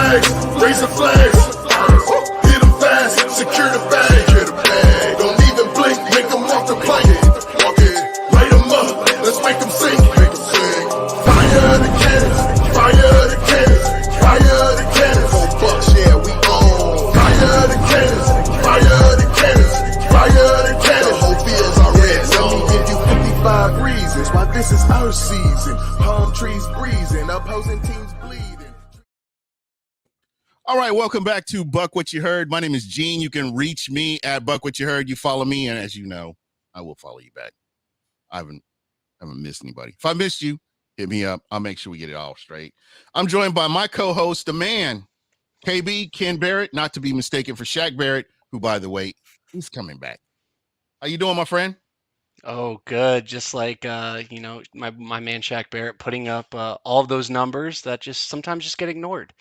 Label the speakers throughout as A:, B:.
A: flags, raise the flags. Hit them fast, secure the bag. Don't even blink, make them walk the plank. Light them up, let's make them sing. Fire the cannons, fire the cannons, fire the cannons. On Bucs, yeah, we on. Fire the cannons, fire the cannons, fire the cannons. The whole field's our red zone. Let me give you 55 reasons why this is our season. Palm trees breezing, opposing teams bleeding.
B: All right, welcome back to Buc What You Heard. My name is Gene. You can reach me at Buc What You Heard. You follow me, and as you know, I will follow you back. I haven't missed anybody. If I missed you, hit me up. I'll make sure we get it all straight. I'm joined by my co-host, the man, KB, Ken Barrett, not to be mistaken for Shaq Barrett, who, by the way, he's coming back. How you doing, my friend?
C: Oh, good. Just like my man Shaq Barrett putting up all of those numbers that just sometimes just get ignored.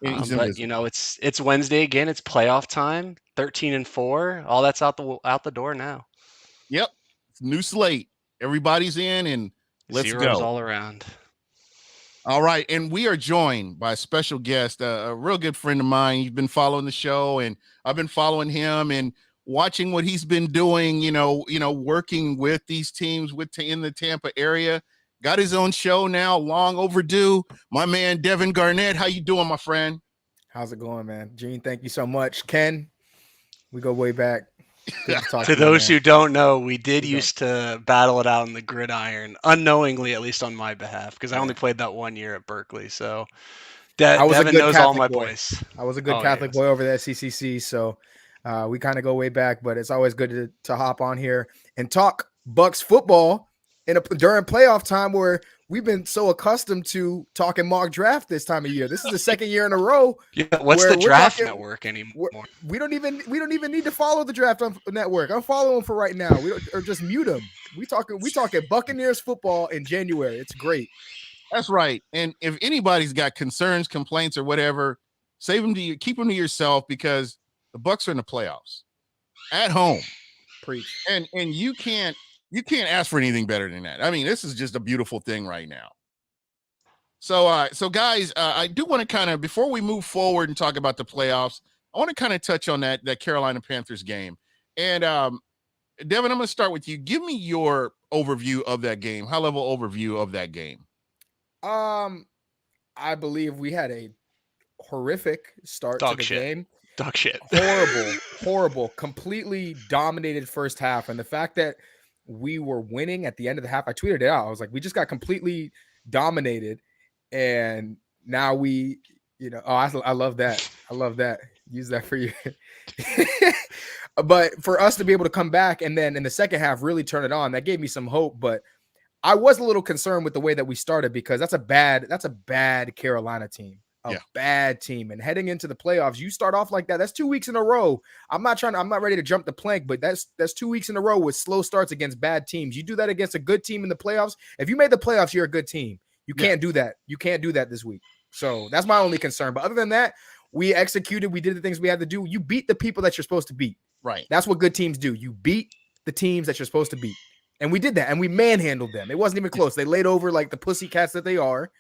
C: But it's Wednesday again. It's playoff time. 13-4. All that's out the door now.
B: Yep, it's new slate. Everybody's in, and let's
C: Zeros
B: go
C: all around.
B: All right, and we are joined by a special guest, a real good friend of mine. He's been following the show, and I've been following him and watching what he's been doing. Working with these teams in the Tampa area. Got his own show now, long overdue. My man, Devin Garnett. How you doing, my friend?
D: How's it going, man? Gene, thank you so much. Ken, we go way back.
C: To those who don't know, we used to battle it out in the gridiron, unknowingly, at least on my behalf, because I only played that 1 year at Berkeley. So Devin knows all my boys.
D: I was a good Catholic boy over there at CCC, so we kind of go way back, but it's always good to hop on here and talk Bucs football during playoff time, where we've been so accustomed to talking mock draft this time of year. This is the second year in a row.
C: Yeah, what's the draft network anymore?
D: We don't even need to follow the draft network. I'm following for right now. Or just mute them. We talking Buccaneers football in January. It's great.
B: That's right. And if anybody's got concerns, complaints, or whatever, save them keep them to yourself, because the Bucs are in the playoffs at home.
D: Preach.
B: And you can't ask for anything better than that. I mean, this is just a beautiful thing right now. So guys, I do want to kind of, before we move forward and talk about the playoffs, I want to kind of touch on that Carolina Panthers game. And Devin, I'm going to start with you. Give me your overview of that game, high-level overview of that game.
D: I believe we had a horrific start to the game.
C: Dog shit.
D: Horrible, completely dominated first half. And the fact that we were winning at the end of the half, I tweeted it out. I was like, we just got completely dominated. And now I love that. I love that. Use that for you. But for us to be able to come back and then in the second half really turn it on, that gave me some hope. But I was a little concerned with the way that we started, because that's a bad Carolina team. Bad team. And heading into the playoffs, you start off like that. That's 2 weeks in a row. I'm not ready to jump the plank, but that's 2 weeks in a row with slow starts against bad teams. You do that against a good team in the playoffs. If you made the playoffs, you're a good team. You can't do that. You can't do that this week. So that's my only concern. But other than that, we executed. We did the things we had to do. You beat the people that you're supposed to beat.
B: Right.
D: That's what good teams do. You beat the teams that you're supposed to beat. And we did that. And we manhandled them. It wasn't even close. They laid over like the pussycats that they are.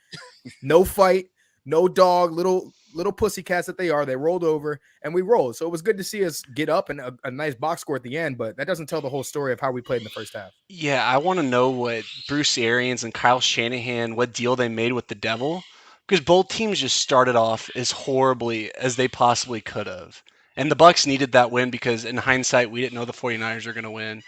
D: No fight. No dog, little pussycats that they are. They rolled over and we rolled. So it was good to see us get up and a nice box score at the end, but that doesn't tell the whole story of how we played in the first half.
C: Yeah, I want to know what Bruce Arians and Kyle Shanahan, what deal they made with the devil, because both teams just started off as horribly as they possibly could have. And the Bucs needed that win, because in hindsight, we didn't know the 49ers were going to win.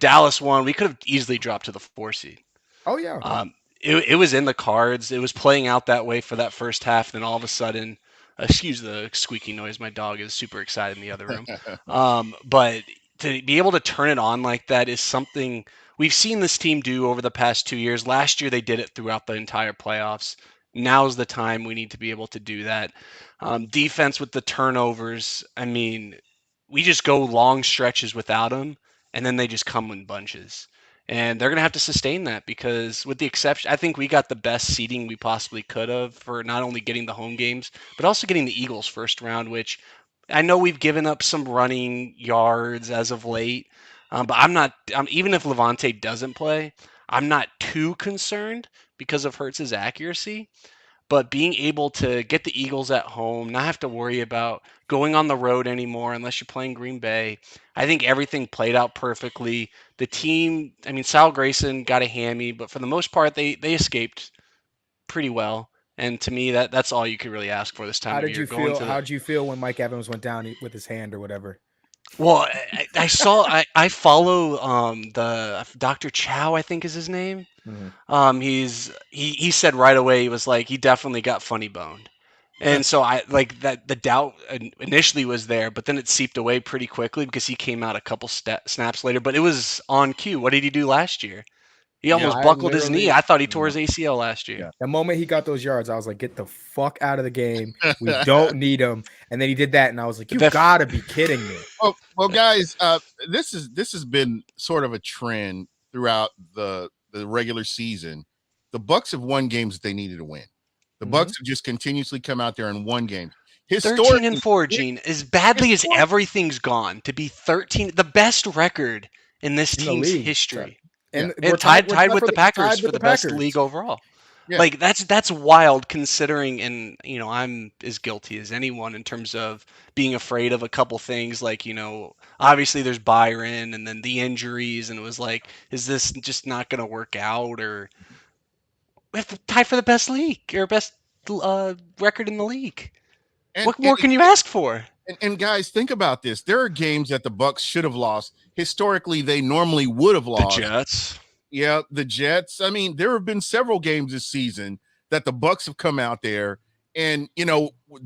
C: Dallas won. We could have easily dropped to the 4 seed.
D: Oh, yeah.
C: It was in the cards. It was playing out that way for that first half. Then all of a sudden, excuse the squeaky noise. My dog is super excited in the other room. But to be able to turn it on like that is something we've seen this team do over the past 2 years. Last year, they did it throughout the entire playoffs. Now's the time we need to be able to do that. Defense with the turnovers. I mean, we just go long stretches without them, and then they just come in bunches. And they're going to have to sustain that, because with the exception, I think we got the best seeding we possibly could have for not only getting the home games, but also getting the Eagles first round, which I know we've given up some running yards as of late. But even if Levante doesn't play, I'm not too concerned because of Hurts's accuracy. but being able to get the Eagles at home, not have to worry about going on the road anymore unless you're playing Green Bay. I think everything played out perfectly. The team, I mean, Sal Grayson got a hammy, but for the most part, they escaped pretty well. And to me, that's all you could really ask for this time
D: How
C: of
D: did
C: year.
D: you feel? How did you feel when Mike Evans went down with his hand or whatever?
C: Well, I saw I follow the Dr. Chow, I think is his name. He said right away, he was like, he definitely got funny boned. And so I like that the doubt initially was there, but then it seeped away pretty quickly because he came out a couple snaps later. But it was on cue. What did he do last year? He almost buckled his knee. I thought he tore his ACL last year.
D: Yeah. The moment he got those yards, I was like, get the fuck out of the game. We don't need him. And then he did that, and I was like, you gotta be kidding me.
B: Well, guys, this has been sort of a trend throughout the regular season. The Bucs have won games that they needed to win. The Bucs have just continuously come out there and won games.
C: 13-4, Gene. As badly as everything's gone, to be 13, the best record in this team's history.
D: And
C: tied with the Packers for the best league overall. Yeah. Like that's wild considering, and I'm as guilty as anyone in terms of being afraid of a couple things. Like obviously there's Byron, and then the injuries, and it was like, is this just not going to work out? Or we have to tie for the best league or best record in the league. What more can you ask for?
B: And guys, think about this. There are games that the Bucs should have lost. Historically, they normally would have lost.
C: The Jets.
B: Yeah, the Jets. I mean, there have been several games this season that the Bucs have come out there and,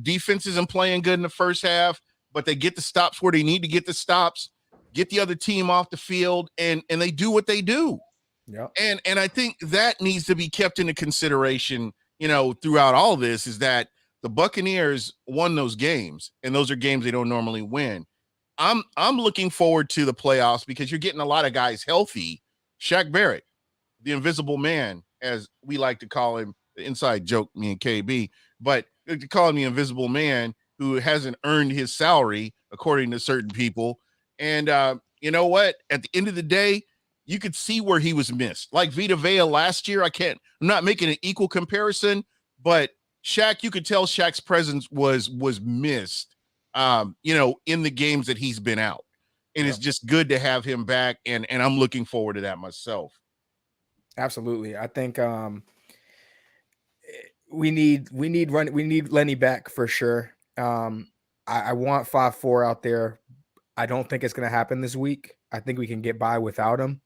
B: defense isn't playing good in the first half, but they get the stops where they need to get the stops, get the other team off the field, and they do what they do.
D: Yeah.
B: And I think that needs to be kept into consideration, throughout all this, is that the Buccaneers won those games, and those are games they don't normally win. I'm looking forward to the playoffs because you're getting a lot of guys healthy. Shaq Barrett, the invisible man, as we like to call him, the inside joke, me and KB, but to call him the invisible man who hasn't earned his salary, according to certain people. And you know what? At the end of the day, you could see where he was missed. Like Vita Vea last year, I'm not making an equal comparison, but Shaq, you could tell Shaq's presence was missed, in the games that he's been out. And it's just good to have him back, and I'm looking forward to that myself.
D: Absolutely. I think we need Lenny back for sure. I want 5-4 out there. I don't think it's going to happen this week. I think we can get by without him.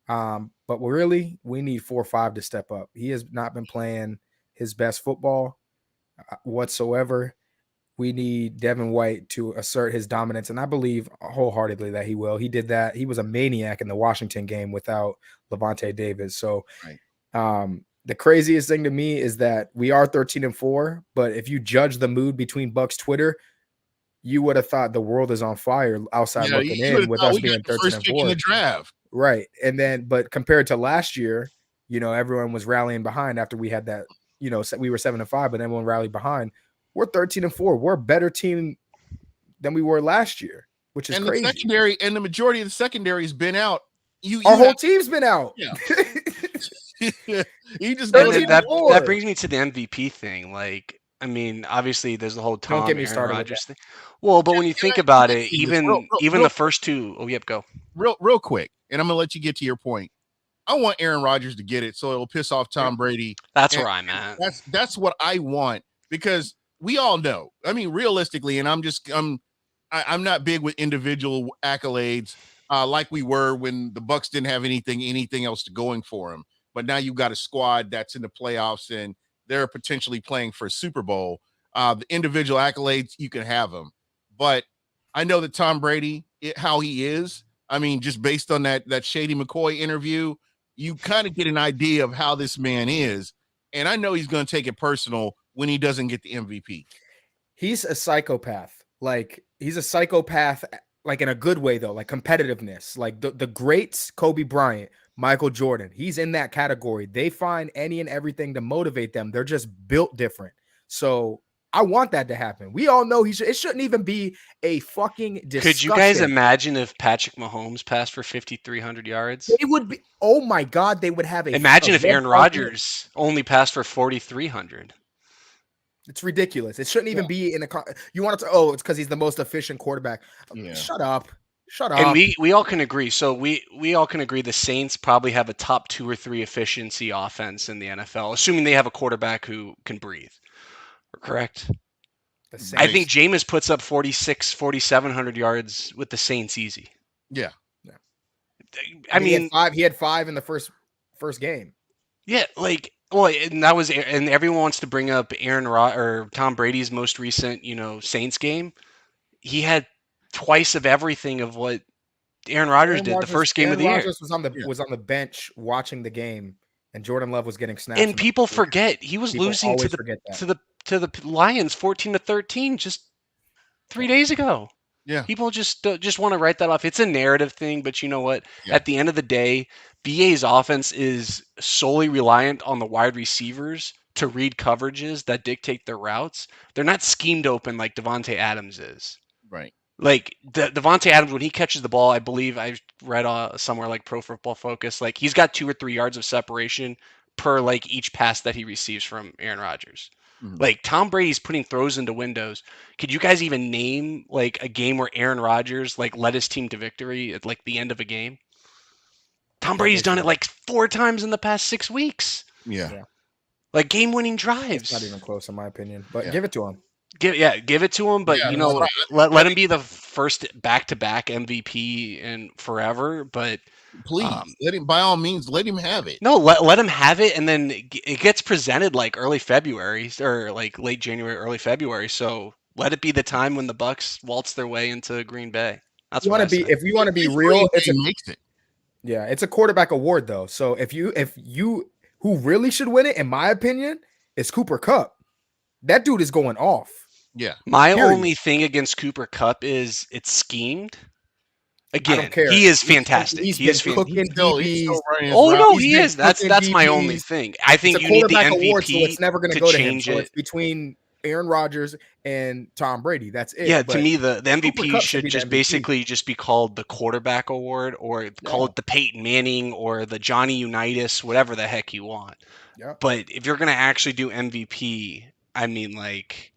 D: But really, we need 4-5 to step up. He has not been playing his best football whatsoever. We need Devin White to assert his dominance, and I believe wholeheartedly that he will. He did that. He was a maniac in the Washington game without Levante David. So the craziest thing to me is that we are 13-4, but if you judge the mood between Bucs Twitter, you would have thought the world is on fire outside looking in with us being 13-4
B: in the draft.
D: Right. And then, but compared to last year, everyone was rallying behind after we had that, we were 7-5, but everyone rallied behind. We're 13-4. We're a better team than we were last year, which is crazy.
B: The majority of the secondary has been out.
D: Our whole team's been out.
B: Yeah. You just
C: that brings me to the MVP thing. Like, I mean, obviously there's the whole Tom Aaron Rodgers thing. Well, but when you think about it, even the first two. Oh, yep, go.
B: Real quick, and I'm gonna let you get to your point. I want Aaron Rodgers to get it so it'll piss off Tom Brady.
C: That's where I'm at.
B: That's what I want, because we all know. I mean, realistically, and I'm not big with individual accolades like we were when the Bucs didn't have anything else going for them. But now you've got a squad that's in the playoffs and they're potentially playing for a Super Bowl. The individual accolades, you can have them. But I know that Tom Brady, how he is, I mean, just based on that Shady McCoy interview, you kind of get an idea of how this man is. And I know he's going to take it personal when he doesn't get the MVP.
D: He's a psychopath. Like, he's a psychopath, like in a good way, though, like competitiveness. Like the greats, Kobe Bryant, Michael Jordan, he's in that category. They find any and everything to motivate them. They're just built different. So I want that to happen. We all know it shouldn't even be a fucking discussion.
C: Could you guys imagine if Patrick Mahomes passed for 5,300 yards?
D: It would be, oh my God, they would have
C: Imagine if Aaron Rodgers only passed for 4,300.
D: It's ridiculous. It shouldn't even be in the. You want it to? Oh, it's because he's the most efficient quarterback.
B: Yeah.
D: Shut up. Shut up.
C: And we all can agree. So we all can agree the Saints probably have a top 2 or 3 efficiency offense in the NFL, assuming they have a quarterback who can breathe. Correct? I think Jameis puts up 4,700 yards with the Saints easy.
B: Yeah.
C: I mean,
D: he had 5 in the first game.
C: Yeah, like, well, and everyone wants to bring up or Tom Brady's most recent, Saints game. He had twice of everything of what Aaron Rodgers did the first game of the year.
D: Rodgers was on the bench watching the game, and Jordan Love was getting snaps.
C: And people forget he was losing to the Lions 14-13 just 3 days ago.
B: Yeah.
C: People just want to write that off. It's a narrative thing, but you know what? Yeah. At the end of the day, BA's offense is solely reliant on the wide receivers to read coverages that dictate their routes. They're not schemed open like Devontae Adams is.
B: Right.
C: Like Devontae Adams, when he catches the ball, I believe I read somewhere like Pro Football Focus, like he's got 2 or 3 yards of separation per like each pass that he receives from Aaron Rodgers. Mm-hmm. Like Tom Brady's putting throws into windows. Could you guys even name like a game where Aaron Rodgers like led his team to victory at like the end of a game? Tom Brady's done it like 4 times in the past 6 weeks.
B: Yeah.
C: Like game-winning drives.
D: It's not even close in my opinion, but give it to him.
C: Give it to him, but let him be the first back-to-back MVP in forever. But
B: please let him, by all means, let him have it.
C: No, let him have it, and then it gets presented like early February or like late January, early February. So let it be the time when the Bucs waltz their way into Green Bay. That's what
D: if you want to be real, it's a quarterback award though. So if you who really should win it, in my opinion, is Cooper Kupp. That dude is going off.
B: Yeah.
C: My only thing against Cooper Kupp is it's schemed. Again, he is fantastic. He is fantastic. Oh no, he is. That's my only thing. I think you need the MVP
D: award, so it's never going to go
C: change
D: to him. So
C: it.
D: it's between Aaron Rodgers and Tom Brady. That's it.
C: Yeah, to me, the MVP should just basically just be called the quarterback award, or call it the Peyton Manning or the Johnny Unitas, whatever the heck you want.
D: Yeah.
C: But if you're going to actually do MVP, I mean, like,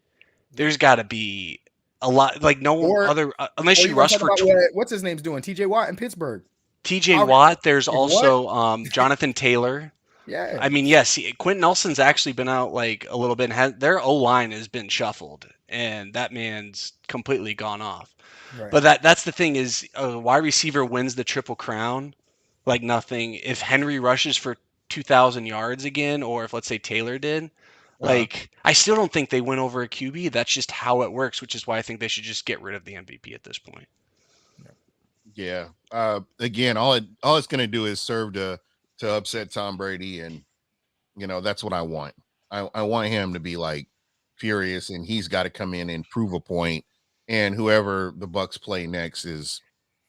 C: there's got to be a lot, like unless you rush for.
D: What's his name's doing? TJ Watt in Pittsburgh.
C: TJ Watt. There's also Jonathan Taylor.
D: Yeah.
C: I mean, yes, Quentin Nelson's actually been out like a little bit. Their O-line has been shuffled, and that man's completely gone off. Right. But that's the thing is, a wide receiver wins the Triple Crown like nothing. If Henry rushes for 2,000 yards again, or if let's say Taylor did, like I still don't think they win over a QB. That's just how it works, which is why I think they should just get rid of the MVP at this point.
B: Yeah. Again, all it's going to do is serve to upset Tom Brady, and that's what I want. I want him to be like furious, and he's got to come in and prove a point. And whoever the Bucs play next is,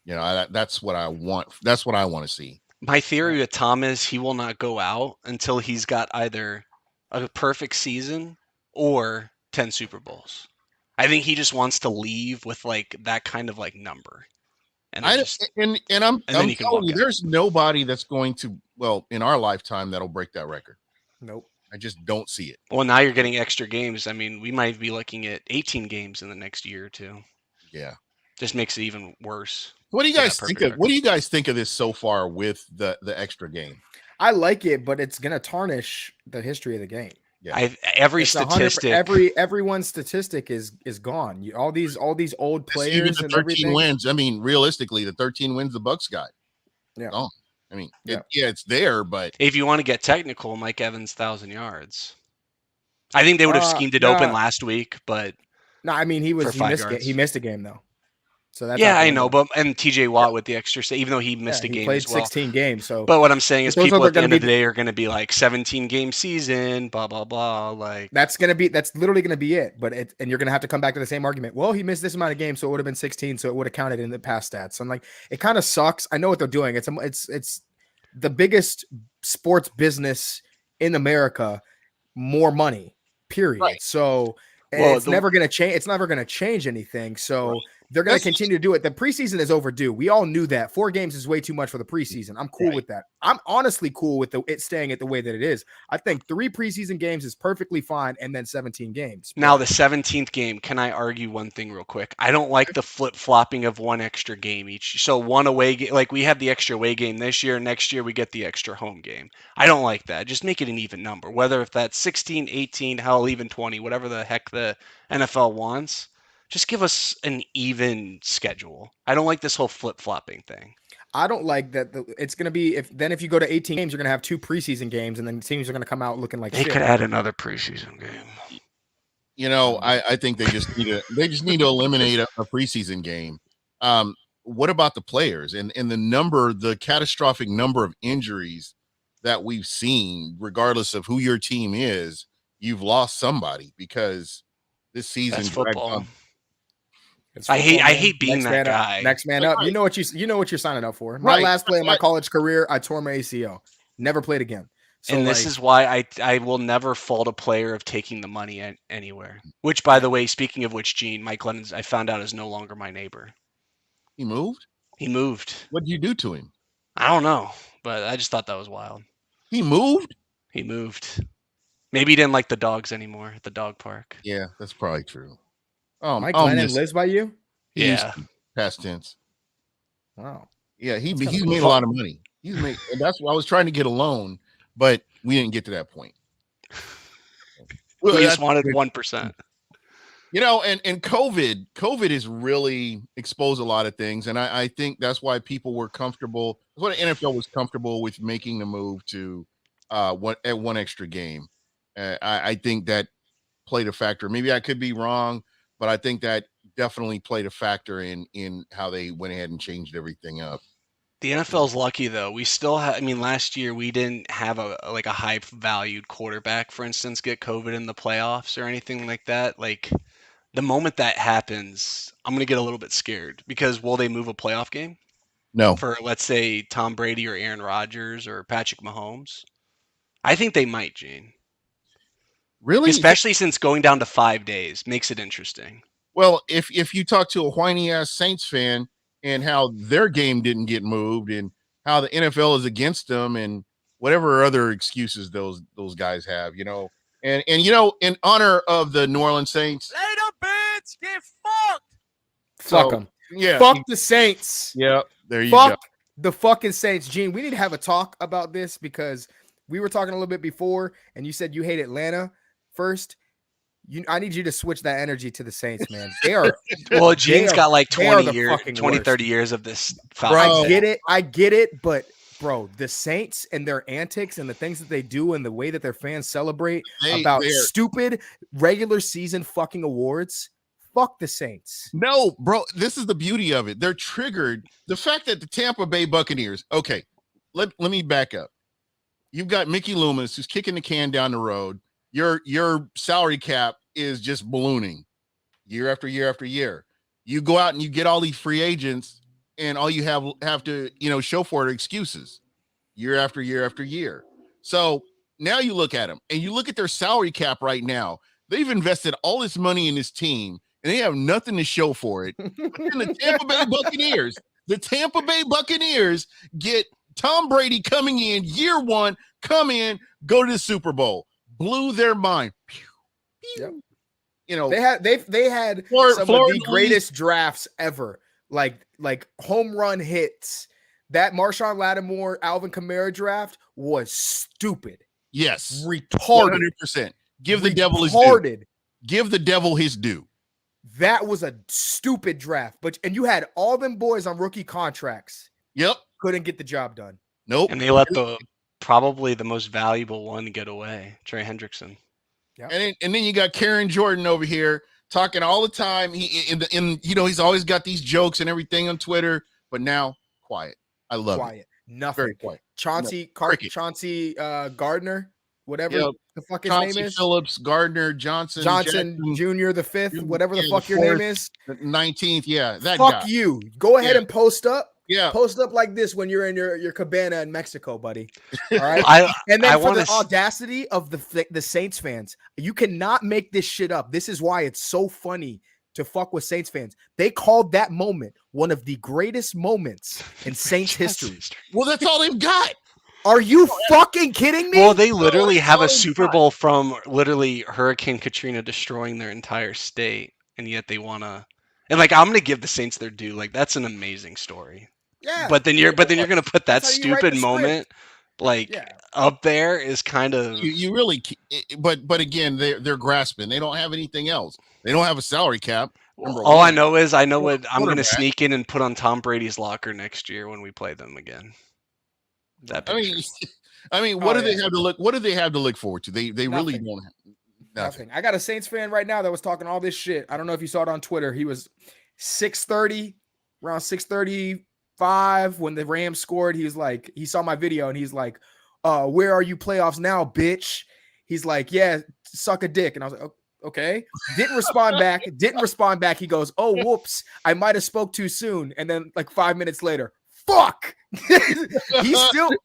B: that's what I want. That's what I want to see.
C: My theory with Tom is he will not go out until he's got either a perfect season or 10 Super Bowls. I think he just wants to leave with like that kind of like number. And I'm telling you,
B: there's nobody that's going to, in our lifetime, that'll break that record.
D: Nope.
B: I just don't see it.
C: Well, now you're getting extra games. I mean, we might be looking at 18 games in the next year or two.
B: Yeah.
C: Just makes it even worse.
B: What do you guys think of? What do you guys think of this so far with the extra game?
D: I like it, but it's gonna tarnish the history of the game.
C: Yeah. Every statistic,
D: everyone's statistic is gone. All these old players,
B: even the 13 wins. I mean, realistically, the 13 wins the Bucs got.
D: Yeah.
B: Gone. I mean, it's there, but
C: if you want to get technical, Mike Evans 1,000 yards. I think they would have schemed it open last week, but
D: no, I mean he missed a game though. So that's
C: I know, but TJ Watt with the extra, even though he missed a game,
D: he played
C: as well.
D: 16 games. So,
C: but what I'm saying is, people at the end of the day are going to be like 17 game season, blah blah blah. Like
D: that's literally going to be it. But and you're going to have to come back to the same argument. Well, he missed this amount of games, so it would have been 16, so it would have counted in the past stats. So I'm like, it kind of sucks. I know what they're doing. It's the biggest sports business in America, more money. Period. Right. So. It's never going to change. It's never going to change anything. So They're going to continue to do it. The preseason is overdue. We all knew that. 4 games is way too much for the preseason. I'm cool with that. I'm honestly cool with it staying at the way that it is. I think 3 preseason games is perfectly fine, and then 17 games.
C: Now, the 17th game, can I argue one thing real quick? I don't like the flip-flopping of 1 extra game each. So 1 away game, like we had the extra away game this year. Next year, we get the extra home game. I don't like that. Just make it an even number. Whether if that's 16, 18, hell, even 20, whatever the heck the NFL wants. Just give us an even schedule. I don't like this whole flip-flopping thing.
D: I don't like that. It's going to be if you go to 18 games, you're going to have 2 preseason games, and then teams are going to come out looking like
C: they
D: shit.
C: could add another preseason game.
B: You know, I think they just need to eliminate a preseason game. What about the players and the catastrophic number of injuries that we've seen, regardless of who your team is, you've lost somebody because this season.
C: That's football.
D: I
C: hate being that guy.
D: Next man up. You know what you're signing up for. My last play in my college career, I tore my ACL. Never played again. So
C: and this is why I will never fault a player of taking the money anywhere. Which, by the way, speaking of which, Gene, Mike Lennon's I found out is no longer my neighbor.
B: He moved?
C: He moved.
B: What did you do to him?
C: I don't know, but I just thought that was wild.
B: He moved?
C: He moved. Maybe he didn't like the dogs anymore at the dog park.
B: Yeah, that's probably true.
D: Mike Lennon lives by you?
B: Yeah. Past tense.
D: Wow.
B: Yeah, he made a lot of money. And that's why I was trying to get a loan, but we didn't get to that point.
C: We just wanted 1%.
B: You know, and COVID has really exposed a lot of things, and I think that's why people were comfortable. That's why the NFL was comfortable with making the move to one extra game. I think that played a factor. Maybe I could be wrong, but I think that definitely played a factor in how they went ahead and changed everything up.
C: The NFL's lucky though. We still have. I mean, last year we didn't have a high valued quarterback, for instance, get COVID in the playoffs or anything like that. Like the moment that happens, I'm gonna get a little bit scared because will they move a playoff game?
B: No.
C: For let's say Tom Brady or Aaron Rodgers or Patrick Mahomes, I think they might, Gene.
B: Really?
C: Especially since going down to 5 days makes it interesting.
B: Well, if you talk to a whiny ass Saints fan and how their game didn't get moved and how the NFL is against them and whatever other excuses those guys have, you know, and you know, in honor of the New Orleans Saints,
E: later, bitch, get fucked.
D: Fuck them.
B: Yeah.
D: Fuck the Saints.
B: Yeah. There you go.
D: Fuck the fucking Saints. Gene, we need to have a talk about this because we were talking a little bit before and you said you hate Atlanta first. I need you to switch that energy to the Saints, man. They are
C: well, Gene's got like 20 years,
D: 20,
C: 30 years of this.
D: I get it, but bro, the Saints and their antics and the things that they do and the way that their fans celebrate about stupid regular season fucking awards. Fuck the Saints.
B: No, bro, this is the beauty of it. They're triggered. The fact that the Tampa Bay Buccaneers, okay, let me back up. You've got Mickey Loomis who's kicking the can down the road. Your salary cap is just ballooning year after year after year. You go out and you get all these free agents, and all you have to show for it are excuses year after year after year. So now you look at them and you look at their salary cap right now. They've invested all this money in this team, and they have nothing to show for it. And the Tampa Bay Buccaneers get Tom Brady coming in year one, come in, go to the Super Bowl. Blew their mind. Pew, pew.
D: Yep.
B: You know,
D: they had some of the greatest drafts ever. Like home run hits. That Marshawn Lattimore, Alvin Kamara draft was stupid.
B: Yes.
D: Retarded.
B: 100%. Give the devil his due. Give the devil his due.
D: That was a stupid draft. And you had all them boys on rookie contracts.
B: Yep.
D: Couldn't get the job done.
B: Nope.
C: And they let probably the most valuable one get away, Trey Hendrickson.
B: Yeah. And then you got Karen Jordan over here talking all the time. He's always got these jokes and everything on Twitter, but now quiet. I love it.
D: Nothing.
B: Very quiet.
D: Chauncey Gardner, whatever the fuck his
B: Chauncey
D: name is.
B: Phillips, Gardner, Johnson
D: Jr. the 5th, whatever the fuck your name is.
B: 19th, yeah. That
D: fuck
B: guy.
D: you. Go ahead and post up.
B: Yeah.
D: Post up like this when you're in your cabana in Mexico, buddy. All right. And then for the audacity of the Saints fans, you cannot make this shit up. This is why it's so funny to fuck with Saints fans. They called that moment one of the greatest moments in Saints history.
B: Well, that's all they've got.
D: Are you fucking kidding me?
C: Well, they literally
B: that's
C: have
B: all
C: a
B: they've
C: Super
B: got.
C: Bowl from literally Hurricane Katrina destroying their entire state, and yet they want to. And like, I'm gonna give the Saints their due. Like, that's an amazing story.
D: Yeah.
C: But then you're gonna put that
D: That's how you write
C: stupid
D: the
C: moment like
D: Yeah.
C: up there is kind of.
B: You really, but again, they're grasping. They don't have anything else. They don't have a salary cap.
C: All I know is I know what I'm gonna
B: Quarterback.
C: sneak in and put on Tom Brady's locker next year when we play them again. That picture.
B: I mean, what do they have to look? What do they have to look forward to? They really
D: Nothing.
B: don't have
D: Nothing. I got a Saints fan right now that was talking all this shit. I don't know if you saw it on Twitter. He was 6:30, around 6:35 when the Rams scored. He was like, he saw my video and he's like, where are you playoffs now, bitch? He's like, yeah, suck a dick. And I was like, okay. Didn't respond back. He goes, oh, whoops. I might have spoke too soon. And then like 5 minutes later, fuck.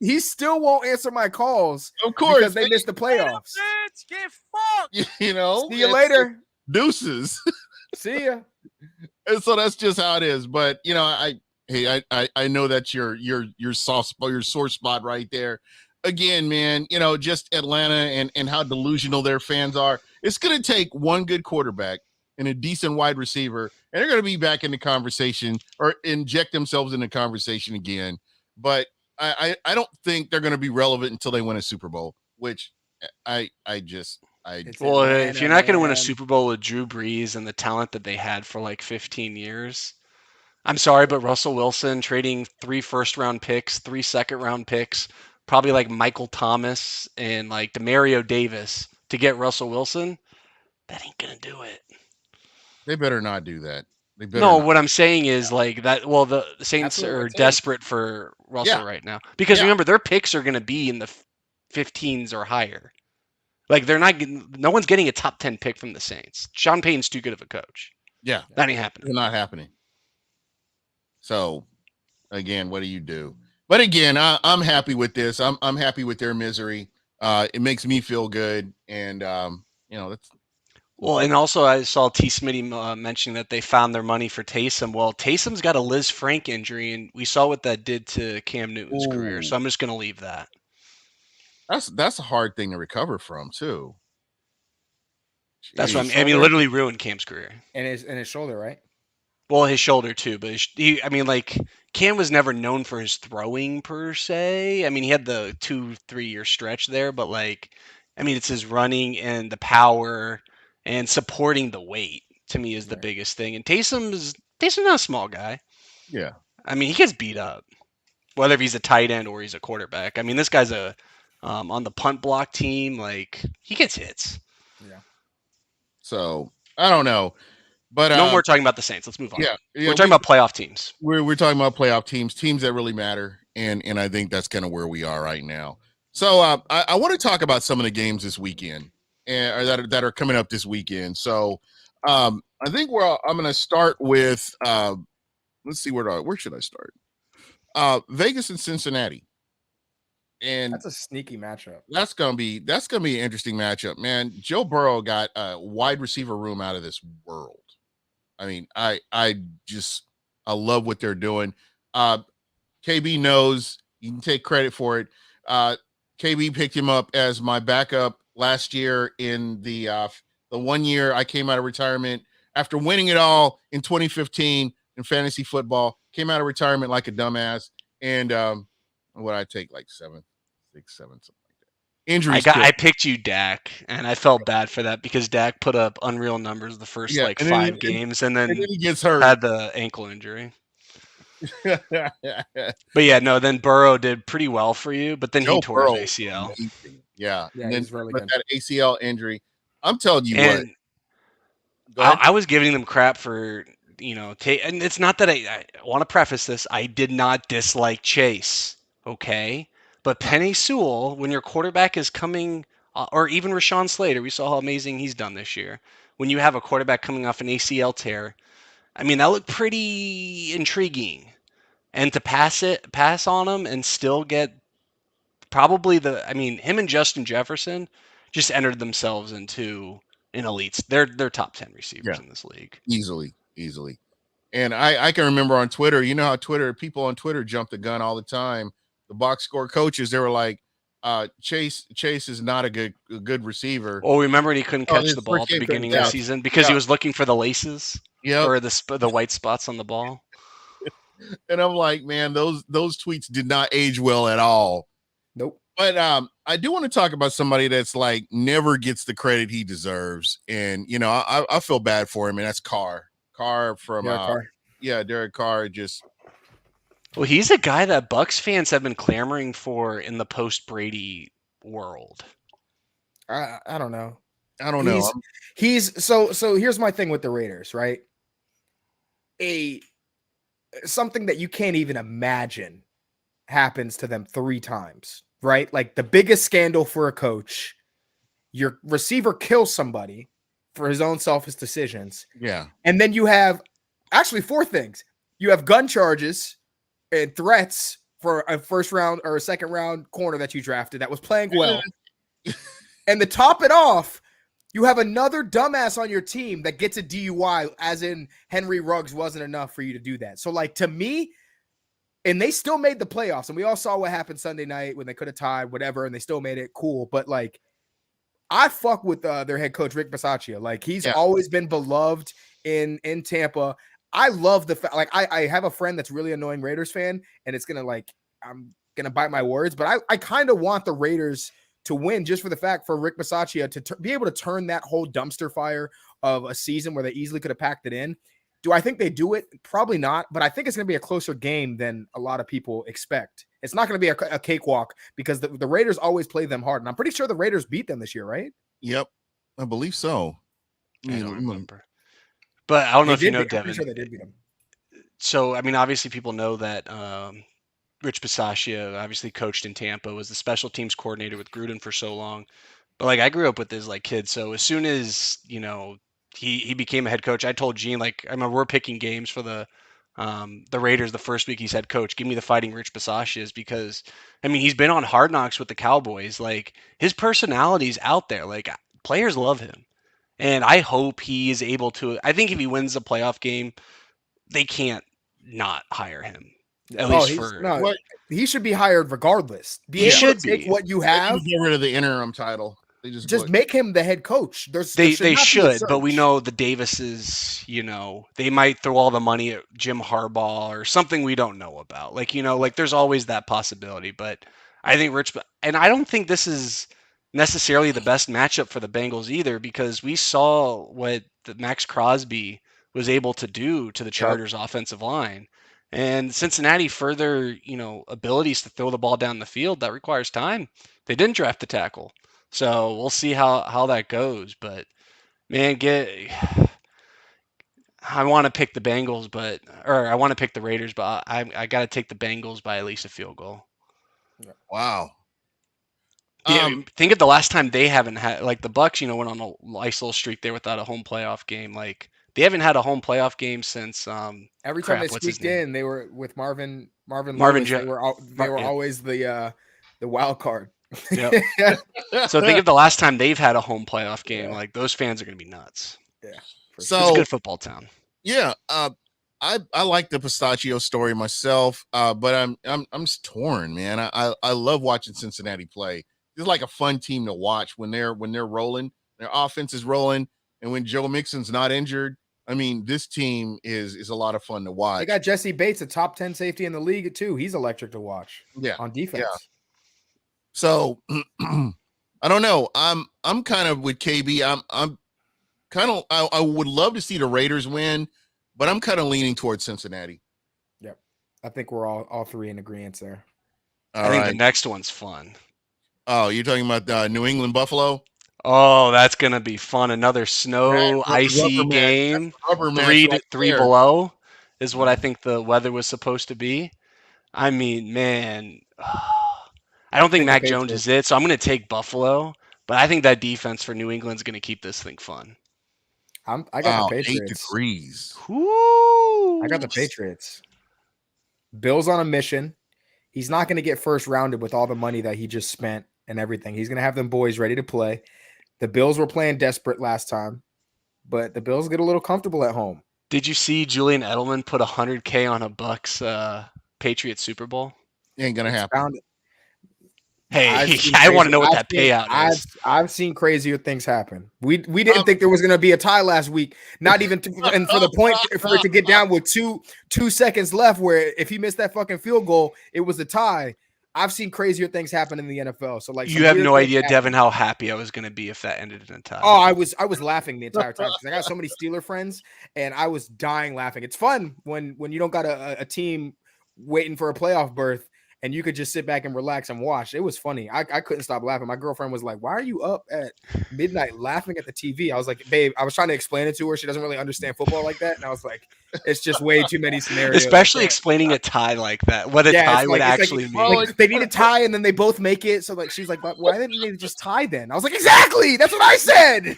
D: he still won't answer my calls.
B: Of course,
D: because they missed the playoffs.
E: Let's get fucked.
B: You know,
D: See you later.
B: Deuces.
D: See ya.
B: And so that's just how it is. But you know, I know that's your soft spot, your sore spot right there. Again, man, you know, just Atlanta and how delusional their fans are. It's going to take one good quarterback and a decent wide receiver, and they're going to be back in the conversation or inject themselves in the conversation again. But I don't think they're going to be relevant until they win a Super Bowl, which well,
C: if you're not going to win a Super Bowl with Drew Brees and the talent that they had for like 15 years, I'm sorry, but Russell Wilson trading 3 first-round picks, 3 second-round picks, probably like Michael Thomas and like Demario Davis to get Russell Wilson, that ain't going to do it.
B: They better not do that.
C: What I'm saying is like that. Well, the Saints are desperate for Russell right now because remember their picks are going to be in the 15s or higher. Like they're not getting, no one's getting a top 10 pick from the Saints. Sean Payton's too good of a coach.
B: Yeah,
C: that ain't happening.
B: It's not happening. So, again, what do you do? But again, I'm happy with this. I'm happy with their misery. It makes me feel good, and you know that's.
C: Well, and also I saw T. Smitty mentioning that they found their money for Taysom. Well, Taysom's got a Liz Frank injury, and we saw what that did to Cam Newton's career. So I'm just going to leave that.
B: That's a hard thing to recover from too.
C: That's what I mean. Literally ruined Cam's career.
D: And his shoulder, right?
C: Well, his shoulder too, but I mean, like Cam was never known for his throwing per se. I mean, he had the 2-3 year stretch there, but like, I mean, it's his running and the power and supporting the weight to me is the biggest thing. And Taysom's not a small guy.
B: Yeah.
C: I mean, he gets beat up, whether he's a tight end or he's a quarterback. I mean, this guy's on the punt block team. Like he gets hits.
D: Yeah.
B: So I don't know, but
C: no more talking about the Saints. Let's move on.
B: Yeah,
C: we're talking about playoff teams.
B: We're talking about playoff teams that really matter, and I think that's kind of where we are right now. So I want to talk about some of the games this weekend, and that are coming up this weekend. So I think I'm going to start with let's see where should I start? Vegas and Cincinnati. And
D: that's a sneaky matchup.
B: That's gonna be an interesting matchup, man. Joe Burrow got a wide receiver room out of this world. I mean, I love what they're doing. KB knows, you can take credit for it. KB picked him up as my backup last year in the 1 year I came out of retirement after winning it all in 2015 in fantasy football. Came out of retirement like a dumbass, and what I take like 7, 6, 7, something like that. Injuries.
C: I picked you Dak, and I felt bad for that because Dak put up unreal numbers the first 5 games, and then
B: he gets hurt.
C: Had the ankle injury. But yeah, no. Then Burrow did pretty well for you, but then he tore his ACL.
B: Yeah, and
D: then really
B: with that ACL injury, I'm telling you
C: what. I was giving them crap for. And it's not that I want to preface this. I did not dislike Chase, okay? But Penei Sewell, when your quarterback is coming, or even Rashawn Slater, we saw how amazing he's done this year. When you have a quarterback coming off an ACL tear, I mean, that looked pretty intriguing. And to pass on him and still get probably him and Justin Jefferson just entered themselves into in elites. They're top 10 receivers
B: Yeah.
C: in this league.
B: Easily. And I can remember on Twitter, you know how people on Twitter jump the gun all the time. The box score coaches, they were like, Chase is not a good receiver.
C: Well, remember when he couldn't catch
D: his
C: the ball
D: first
C: at the
D: game couldn't
C: beginning of the
D: catch.
C: season because he was looking for the laces or the white spots on the ball?
B: And I'm like, man, those tweets did not age well at all.
D: Nope.
B: But I do want to talk about somebody that's like never gets the credit he deserves. And, you know, I feel bad for him, and that's Carr. Carr from Derek Carr just.
C: Well, he's a guy that Bucs fans have been clamoring for in the post-Brady world.
D: I don't know.
B: I don't know.
D: He's so here's my thing with the Raiders, right? Something that you can't even imagine happens to them 3 times, right? Like the biggest scandal for a coach, your receiver kills somebody for his own selfish decisions.
B: Yeah.
D: And then you have actually 4 things. You have gun charges and threats for a first round or a second round corner that you drafted that was playing well. And to top it off, you have another dumbass on your team that gets a DUI, as in Henry Ruggs wasn't enough for you to do that. So, like, to me, and they still made the playoffs, and we all saw what happened Sunday night when they could have tied, whatever, and they still made it cool. But, like, I fuck with their head coach, Rick Bisaccia. Like, he's always been beloved in Tampa. I love the fact, like, I have a friend that's really annoying Raiders fan, and it's going to, like, I'm going to bite my words, but I kind of want the Raiders to win just for the fact for Rick Bisaccia to be able to turn that whole dumpster fire of a season where they easily could have packed it in. Do I think they do it? Probably not, but I think it's going to be a closer game than a lot of people expect. It's not going to be a cakewalk because the Raiders always play them hard, and I'm pretty sure the Raiders beat them this year, right?
B: Yep, I believe so.
C: I don't remember. But I don't know if you know, Devin.
D: I'm pretty sure they did beat them.
C: So, I mean, obviously people know that Rich Bisaccia obviously coached in Tampa, was the special teams coordinator with Gruden for so long. But like I grew up with this like kid. So as soon as, you know, he became a head coach, I told Gene, like, I remember we're picking games for the Raiders the first week he's head coach. Give me the Fighting Rich Bisaccias because, I mean, he's been on Hard Knocks with the Cowboys. Like, his personality's out there. Like, players love him. And I hope he is able to. I think if he wins a playoff game, they can't not hire him. At least
D: he should be hired regardless.
C: He should
D: take what you have.
B: Get rid of the interim title. They just
D: make him the head coach.
C: They should, but we know the Davises, you know, they might throw all the money at Jim Harbaugh or something we don't know about. Like, you know, like there's always that possibility. But I think and I don't think this is necessarily the best matchup for the Bengals either, because we saw what the Max Crosby was able to do to the Chargers offensive line. And Cincinnati further, you know, abilities to throw the ball down the field, that requires time. They didn't draft the tackle. So we'll see how that goes. But man, I want to pick the Bengals, I want to pick the Raiders, but I got to take the Bengals by at least a field goal.
B: Wow.
C: Think of the last time they haven't had, like the Bucs, you know, went on a nice little streak there without a home playoff game. Like, they haven't had a home playoff game since
D: every time they squeaked in, they were with Marvin Lewis, they were always the wild card.
C: Yep. So think of the last time they've had a home playoff game. Like, those fans are going to be nuts.
D: Yeah.
B: So
C: it's a good football town.
B: Yeah. I like the Pistachio story myself, but I'm just torn, man. I love watching Cincinnati play. It's like a fun team to watch when they're rolling. Their offense is rolling, and when Joe Mixon's not injured, I mean, this team is a lot of fun to watch.
D: They got Jesse Bates, a top 10 safety in the league too. He's electric to watch.
B: Yeah,
D: on defense.
B: Yeah. So I don't know. I'm kind of with KB. I'm kind of I would love to see the Raiders win, but I'm kind of leaning towards Cincinnati.
D: Yep, I think we're all 3 in agreement there.
C: I think the next one's fun.
B: Oh, you're talking about New England Buffalo?
C: Oh, that's gonna be fun. Another snow, icy game. 3 below is what I think the weather was supposed to be. I mean, man, I don't think Mac Jones is it, so I'm gonna take Buffalo. But I think that defense for New England's gonna keep this thing fun.
D: I got the Patriots.
B: 8 degrees.
C: Woo!
D: I got the Patriots. Bill's on a mission. He's not going to get first rounded with all the money that he just spent and everything. He's going to have them boys ready to play. The Bills were playing desperate last time, but the Bills get a little comfortable at home.
C: Did you see Julian Edelman put $100K on a Bucks Patriots Super Bowl?
B: Ain't gonna happen.
C: Hey, I want to know what that payout is.
D: I've seen crazier things happen. We didn't think there was going to be a tie last week. Not even and for the point for it to get down with two seconds left, where if he missed that fucking field goal, it was a tie. I've seen crazier things happen in the NFL. So like,
C: you have no idea, Devin, how happy I was going to be if that ended in a tie.
D: Oh, I was laughing the entire time because I got so many Steeler friends, and I was dying laughing. It's fun when you don't got a team waiting for a playoff berth, and you could just sit back and relax and watch. It was funny. I couldn't stop laughing. My girlfriend was like, "Why are you up at midnight laughing at the TV?" I was like, "Babe," I was trying to explain it to her. She doesn't really understand football like that. And I was like, "It's just way too many scenarios."
C: Especially explaining a tie like that. What a tie would actually mean.
D: Like, they need a tie and then they both make it. So like she's like, "Why didn't they just tie then?" I was like, "Exactly. That's what I said."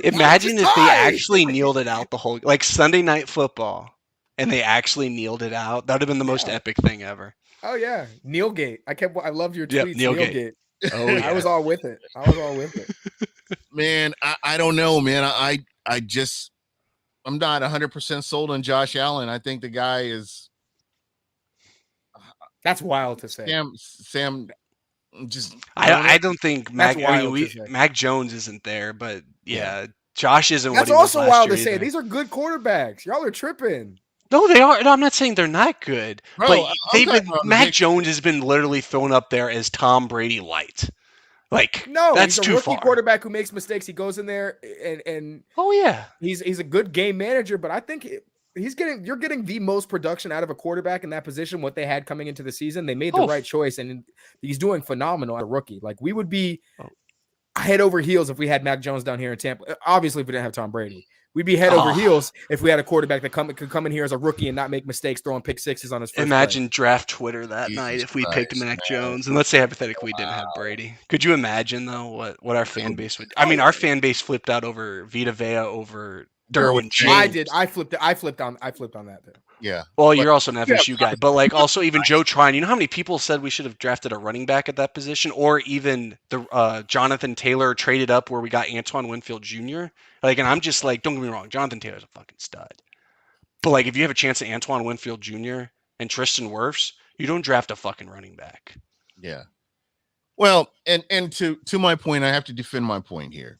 C: Imagine if they actually kneeled it out the whole like Sunday Night Football and they actually kneeled it out. That would have been the most epic thing ever.
D: Oh yeah, Neilgate. I loved your tweets.
C: Yep, Neilgate.
D: Oh, yeah. I was all with it.
B: Man, I don't know, man. I'm not 100% sold on Josh Allen. I think the guy is.
D: That's wild to say.
B: Sam, just.
C: I don't think Mac Jones isn't there, but yeah, Josh isn't.
D: That's
C: what he
D: also
C: was
D: wild to
C: either.
D: say. These are good quarterbacks. Y'all are tripping.
C: No, they are. No, I'm not saying they're not good.
B: Bro,
C: but Mac Jones has been literally thrown up there as Tom Brady light. Like, no, that's
D: he's a rookie quarterback who makes mistakes. He goes in there and
C: oh yeah,
D: he's a good game manager. But I think you're getting the most production out of a quarterback in that position. What they had coming into the season, they made the right choice, and he's doing phenomenal as a rookie. Like we would be head over heels if we had Mac Jones down here in Tampa. Obviously, if we didn't have Tom Brady. We'd be head over heels if we had a quarterback that could come in here as a rookie and not make mistakes throwing pick sixes on his first
C: Imagine draft Twitter that night if we picked Mac Jones. And let's say hypothetically we didn't have Brady. Could you imagine, though, what our fan base would – I mean, our fan base flipped out over Vita Vea over Derwin James.
D: I did. I flipped on that, too.
B: Yeah.
C: Well, you're also an FSU guy. But, like, also even Joe Trine. You know how many people said we should have drafted a running back at that position? Or even the Jonathan Taylor traded up where we got Antoine Winfield Jr.? Like, and I'm just like, don't get me wrong, Jonathan Taylor's a fucking stud. But, like, if you have a chance at Antoine Winfield Jr. and Tristan Wirfs, you don't draft a fucking running back.
B: Yeah. Well, and to my point, I have to defend my point here.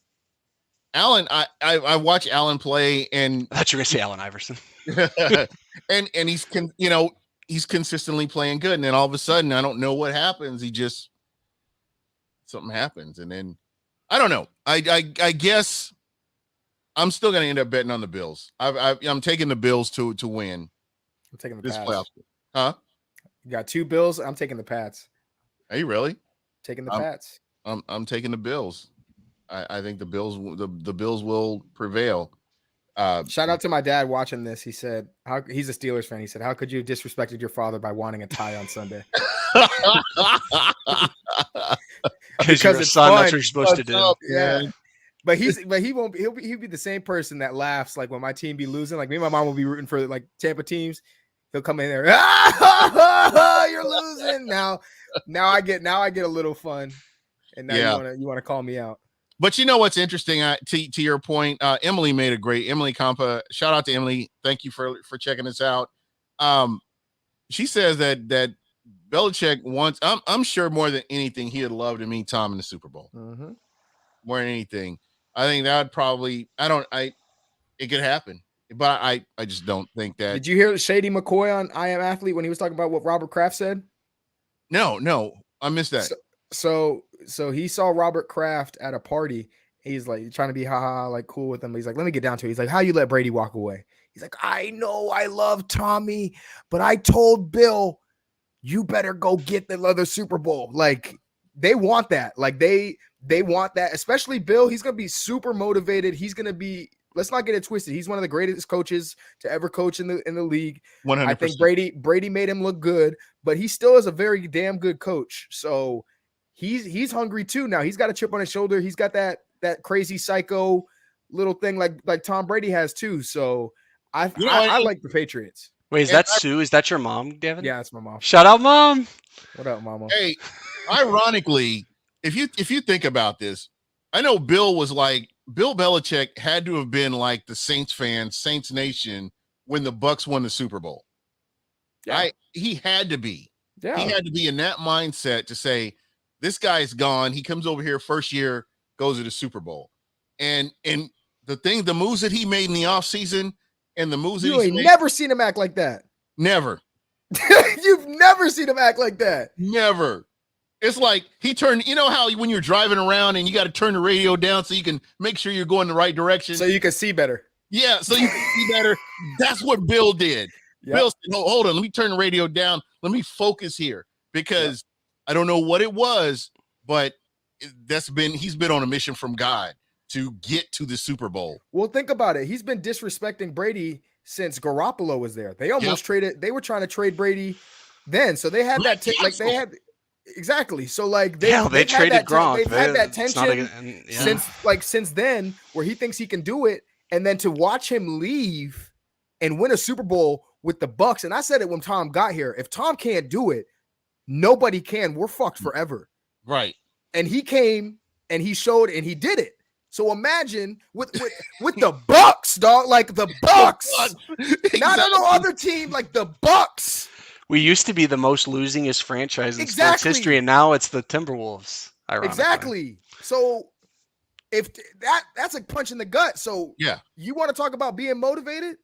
B: Allen, I watch Allen play, and
C: I thought you were gonna say Allen Iverson.
B: and he's consistently playing good, and then all of a sudden, I don't know what happens. Something happens, and then I don't know. I guess I'm still gonna end up betting on the Bills. I'm taking the Bills to win.
D: I'm taking the
B: this
D: Pats.
B: playoff. Huh?
D: You got two Bills. I'm taking the Pats.
B: Are you really
D: taking the Pats?
B: I'm taking the Bills. I think the Bills will prevail.
D: Shout out to my dad watching this. He said, he's a Steelers fan. He said, "How could you have disrespected your father by wanting a tie on Sunday?"
C: Because it's son, that's what you're supposed to do.
D: Yeah. But he won't be. He'll be the same person that laughs like when my team be losing. Like me and my mom will be rooting for like Tampa teams. He'll come in there. You're losing now. I get a little fun, and now you want to call me out.
B: But you know what's interesting? To your point, Emily made a great Emily Compa. Shout out to Emily. Thank you for checking us out. She says that Belichick wants. I'm sure more than anything he'd love to meet Tom in the Super Bowl.
D: Mm-hmm.
B: More than anything, I think that would probably. It could happen, but I just don't think that.
D: Did you hear Shady McCoy on I Am Athlete when he was talking about what Robert Kraft said?
B: No, I missed that.
D: So he saw Robert Kraft at a party. He's like trying to be like cool with him. He's like, let me get down to it. He's like, how you let Brady walk away? He's like, I know I love Tommy, but I told Bill, you better go get the other Super Bowl. Like they want that. Like they want that, especially Bill. He's going to be super motivated. He's going to be, let's not get it twisted. He's one of the greatest coaches to ever coach in the league.
B: 100%.
D: I think Brady made him look good, but he still is a very damn good coach. So he's hungry too. Now he's got a chip on his shoulder. He's got that crazy psycho little thing like Tom Brady has too. So I like the Patriots.
C: Wait, is that Sue? Is that your mom, Devin?
D: Yeah, it's my mom.
C: Shout out, Mom.
D: What up, Mama?
B: Hey, ironically, if you think about this, I know Bill Belichick had to have been like the Saints fan, Saints Nation when the Bucs won the Super Bowl.
D: Yeah.
B: He had to be.
D: Yeah.
B: He had to be in that mindset to say, this guy's gone. He comes over here first year, goes to the Super Bowl. And the moves that he made in the offseason and the moves
D: you
B: that
D: ain't
B: made,
D: never seen him act like that.
B: never.
D: You've never seen him act like that.
B: Never. It's like he turned, you know how when you're driving around and you got to turn the radio down so you can make sure you're going the right direction.
D: So you can see better.
B: Yeah, so you can see better. That's what Bill did.
D: Yep.
B: Bill said, hold on, let me turn the radio down. Let me focus here because I don't know what it was, but he's been on a mission from God to get to the Super Bowl.
D: Well, think about it. He's been disrespecting Brady since Garoppolo was there. They almost traded. They were trying to trade Brady then, so they had they had exactly. So like they
C: traded Gronk.
D: They've had that tension since then, where he thinks he can do it, and then to watch him leave and win a Super Bowl with the Bucs. And I said it when Tom got here. If Tom can't do it, nobody can. We're fucked forever.
B: Right.
D: And he came and he showed and he did it. So imagine with the Bucs, dog, like the Bucs,
B: Exactly.
D: not no other team, like the Bucs.
C: We used to be the most losingest franchise in sports history, and now it's the Timberwolves. Ironically.
D: Exactly. So if that's a punch in the gut. So
B: yeah,
D: you want to talk about being motivated?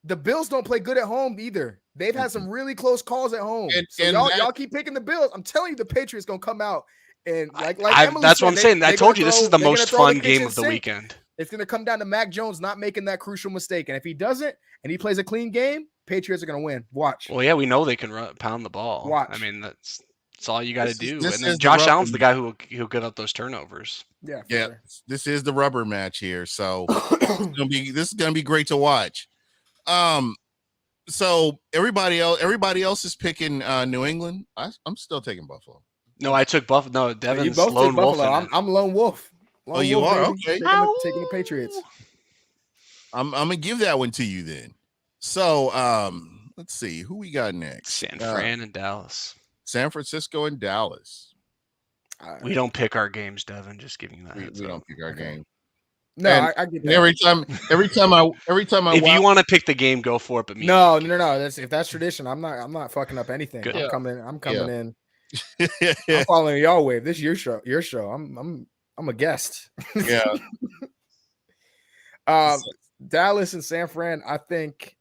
D: The Bills don't play good at home either. They've had some really close calls at home. Y'all keep picking the Bills. I'm telling you, the Patriots gonna come out and
C: that's what I'm saying. I told you this is the most fun game of the weekend.
D: It's gonna come down to Mac Jones not making that crucial mistake, and if he doesn't, and he plays a clean game, Patriots are gonna win. Watch.
C: Well, yeah, we know they can pound the ball.
D: Watch.
C: I mean, that's all you got to do.
B: And
C: then Josh Allen's the guy who'll get up those turnovers.
D: Yeah.
B: Sure. This is the rubber match here, so this is gonna be great to watch. So everybody else is picking New England. I'm still taking Buffalo.
C: No, I took Buffalo. No, Devin's
D: you both
C: lone wolf.
D: I'm lone wolf.
B: You are? Okay.
D: Taking the Patriots.
B: I'm gonna give that one to you then. So let's see who we got next.
C: San Fran and Dallas.
B: San Francisco and Dallas.
C: We don't pick our games, Devin. Just giving you that.
B: We don't pick our game.
D: No, I get that.
B: Every time I
C: if you want to pick the game, go for it. But me,
D: no. If that's tradition, I'm not fucking up anything.
C: Good.
D: I'm coming in. I'm following y'all wave. This is your show. I'm a guest.
B: Yeah.
D: Dallas and San Fran, I think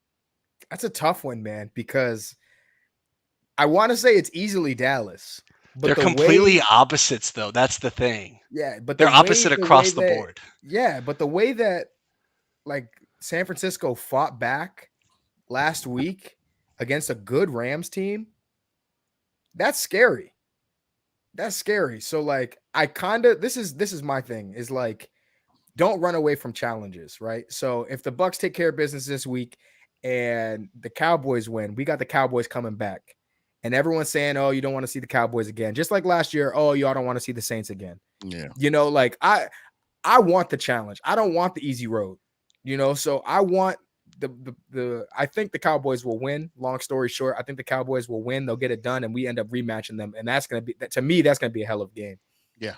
D: that's a tough one, man, because I want to say it's easily Dallas. But
C: they're completely opposites, though. That's the thing.
D: Yeah, but
C: they're opposite across the board.
D: Yeah, but the way that like San Francisco fought back last week against a good Rams team, that's scary. That's scary. So like this is my thing, is like, don't run away from challenges, right? So if the Bucs take care of business this week and the Cowboys win, we got the Cowboys coming back. And everyone's saying, oh, you don't want to see the Cowboys again. Just like last year, oh, y'all don't want to see the Saints again.
B: Yeah.
D: Like I want the challenge. I don't want the easy road, so I want I think the Cowboys will win. Long story short, I think the Cowboys will win. They'll get it done, and we end up rematching them. And that's going to be, to me, that's going to be a hell of a game.
B: Yeah.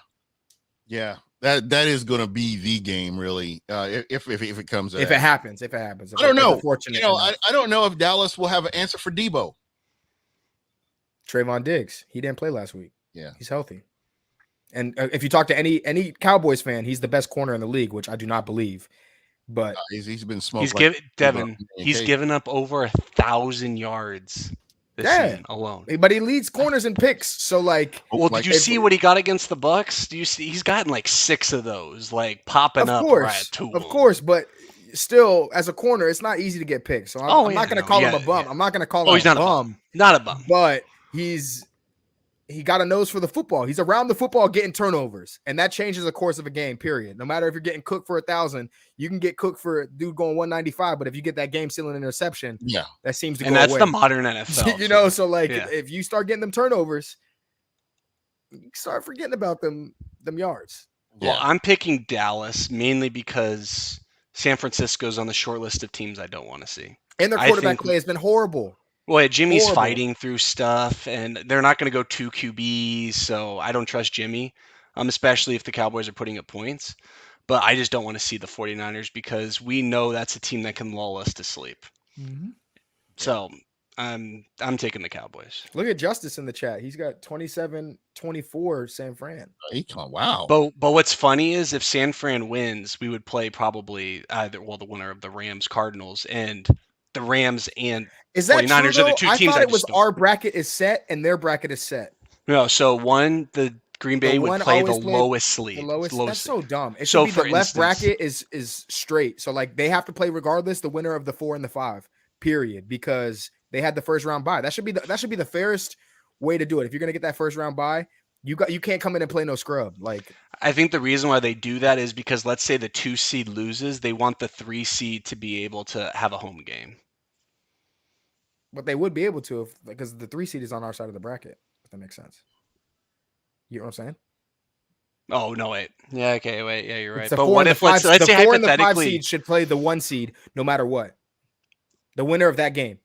B: Yeah. That is going to be the game, really. If it comes out.
D: If it happens. I
B: don't know. I don't know if Dallas will have an answer for Debo.
D: Trayvon Diggs, he didn't play last week.
B: Yeah,
D: he's healthy. And if you talk to any Cowboys fan, he's the best corner in the league, which I do not believe. But
B: he's been smoked.
C: He's given up over 1,000 yards this season alone.
D: But he leads corners and picks. So like,
C: well, did you see what he got against the Bucs? Do you see he's gotten like 6 of those, like popping up right to him.
D: Of course, but still, as a corner, it's not easy to get picked. So I'm not going to call him a bum. I'm not going to call him a bum.
C: Not a bum.
D: But he got a nose for the football. He's around the football getting turnovers, and that changes the course of a game, period. No matter if you're getting cooked for 1,000, you can get cooked for a dude going 195, but if you get that game-sealing interception, that seems to go away.
C: And that's the modern NFL.
D: So like if you start getting them turnovers, you start forgetting about them yards.
C: Well, I'm picking Dallas mainly because San Francisco's on the short list of teams I don't want to see.
D: And their quarterback play has been horrible.
C: Well, Jimmy's fighting through stuff, and they're not going to go 2 QBs, so I don't trust Jimmy. especially if the Cowboys are putting up points. But I just don't want to see the 49ers because we know that's a team that can lull us to sleep. So I'm taking the Cowboys.
D: Look at Justice in the chat. He's got 27-24 San Fran.
B: Wow.
C: But what's funny is if San Fran wins, we would play probably the winner of the Rams Cardinals, and the Rams and
D: Is that
C: 49ers
D: true,
C: are the
D: though?
C: two
D: I
C: teams
D: thought
C: I
D: it was
C: just
D: our bracket is set and their bracket is set.
C: no. So the Green Bay would
D: one
C: play the
D: always played
C: lowest lead.
D: The lowest. That's so dumb. It should
C: So
D: be
C: for
D: the left
C: instance-
D: bracket is straight. So like they have to play regardless. The winner of the 4 and the 5, period, because they had the first round bye. That should be the fairest way to do it. If you're gonna get that first round bye, you can't come in and play no scrub. Like
C: I think the reason why they do that is because let's say the 2 seed loses, they want the 3 seed to be able to have a home game.
D: But they would be able to because the 3 seed is on our side of the bracket. If that makes sense. You know what I'm saying?
C: Oh no, wait. Yeah, okay, wait. Yeah, you're right.
D: It's the
C: But
D: 4
C: what
D: and the
C: if
D: 5,
C: let's
D: the
C: say
D: 4 and the 5
C: hypothetically
D: seed should play the 1 seed no matter what. The winner of that game.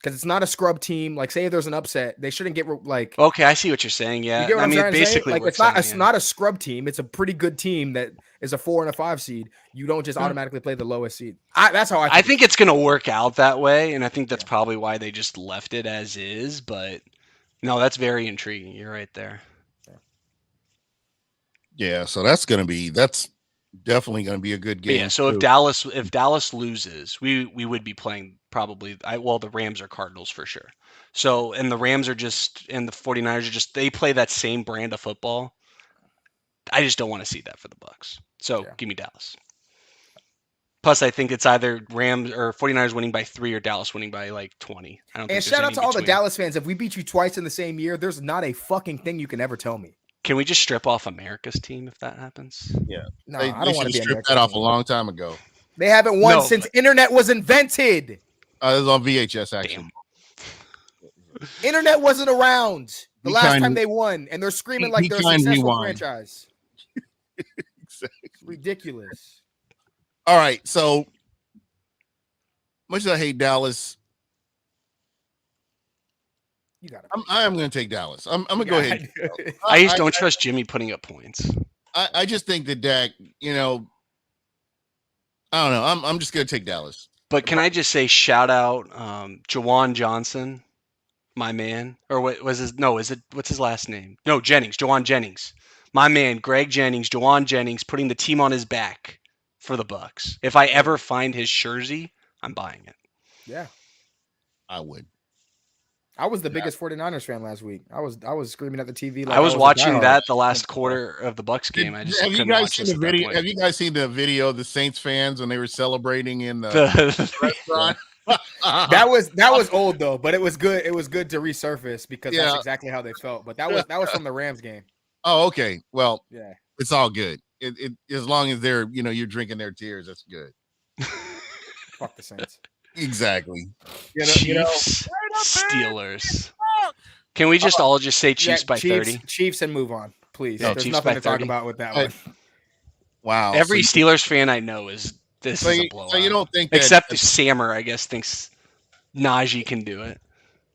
D: Because it's not a scrub team. Like, say if there's an upset, they shouldn't get like.
C: Okay, I see what you're saying. Yeah,
D: You get what I'm trying to say?
C: basically,
D: Like,
C: works
D: it's not a scrub team. It's a pretty good team that is a 4 and a 5 seed. You don't just automatically play the lowest seed. That's how
C: I think it's going to work out that way, and I think that's probably why they just left it as is. But no, that's very intriguing. You're right there.
B: Yeah, so that's definitely going to be a good
C: But
B: game.
C: yeah, so if Dallas loses, we would be playing probably the Rams or Cardinals for sure. So and the Rams and the 49ers are just they play that same brand of football. I just don't want to see that for the Bucs. So give me Dallas. Plus, I think it's either Rams or 49ers winning by 3 or Dallas winning by like 20. I don't think
D: And shout out to all the Dallas fans. If we beat you twice in the same year, there's not a fucking thing you can ever tell me.
C: Can we just strip off America's team if that happens?
B: Yeah.
D: No,
B: They
D: I don't want to be
B: stripped that off a long time ago.
D: They haven't won
C: No,
D: since internet was invented.
B: It was on VHS, actually.
D: Internet wasn't around the
B: Be
D: last
B: kind-
D: time they won, and they're screaming
B: be
D: like they're a
B: kind,
D: successful
B: rewind.
D: franchise.
B: Exactly.
D: It's ridiculous.
B: All right, so much as I hate Dallas,
D: You got it.
B: I am going to take Dallas. I'm going to go ahead.
C: I just don't trust Jimmy putting up points.
B: I just think that Dak, I don't know. I'm just going to take Dallas.
C: But can I just say shout out Jawan Johnson, my man, or what was his? No, what's his last name? No, Jennings, Jawan Jennings, my man, Greg Jennings, Jawan Jennings, putting the team on his back for the Bucs. If I ever find his jersey, I'm buying it.
D: Yeah.
B: I would.
D: I was the biggest 49ers fan last week. I was screaming at the TV. Like
C: I was
D: a
C: watching
D: diehard.
C: that the last quarter of the Bucs game. I just
B: Have you
C: couldn't
B: guys
C: watch
B: seen
C: this
B: the
C: at that
B: video?
C: point.
B: Have you guys seen the video of the Saints fans when they were celebrating in the restaurant?
D: That was old though, but it was good. It was good to resurface because
B: Yeah.
D: that's exactly how they felt. But that was from the Rams game.
B: Oh, okay. Well,
D: Yeah.
B: it's all good. It as long as they're you're drinking their tears, that's good.
D: Fuck the Saints.
B: Exactly.
C: Chiefs, Steelers. Can we just all just say Chiefs by 30?
D: Chiefs and move on, please.
C: Yeah,
D: There's
C: Chiefs
D: nothing
C: by
D: to talk
C: 30.
D: about with that
B: Right.
D: one.
B: Wow.
C: Every
B: so,
C: Steelers fan I know is this
B: so
C: is
B: you,
C: a blowout.
B: so you don't think that,
C: Except Sammer, I guess, thinks Najee can do it.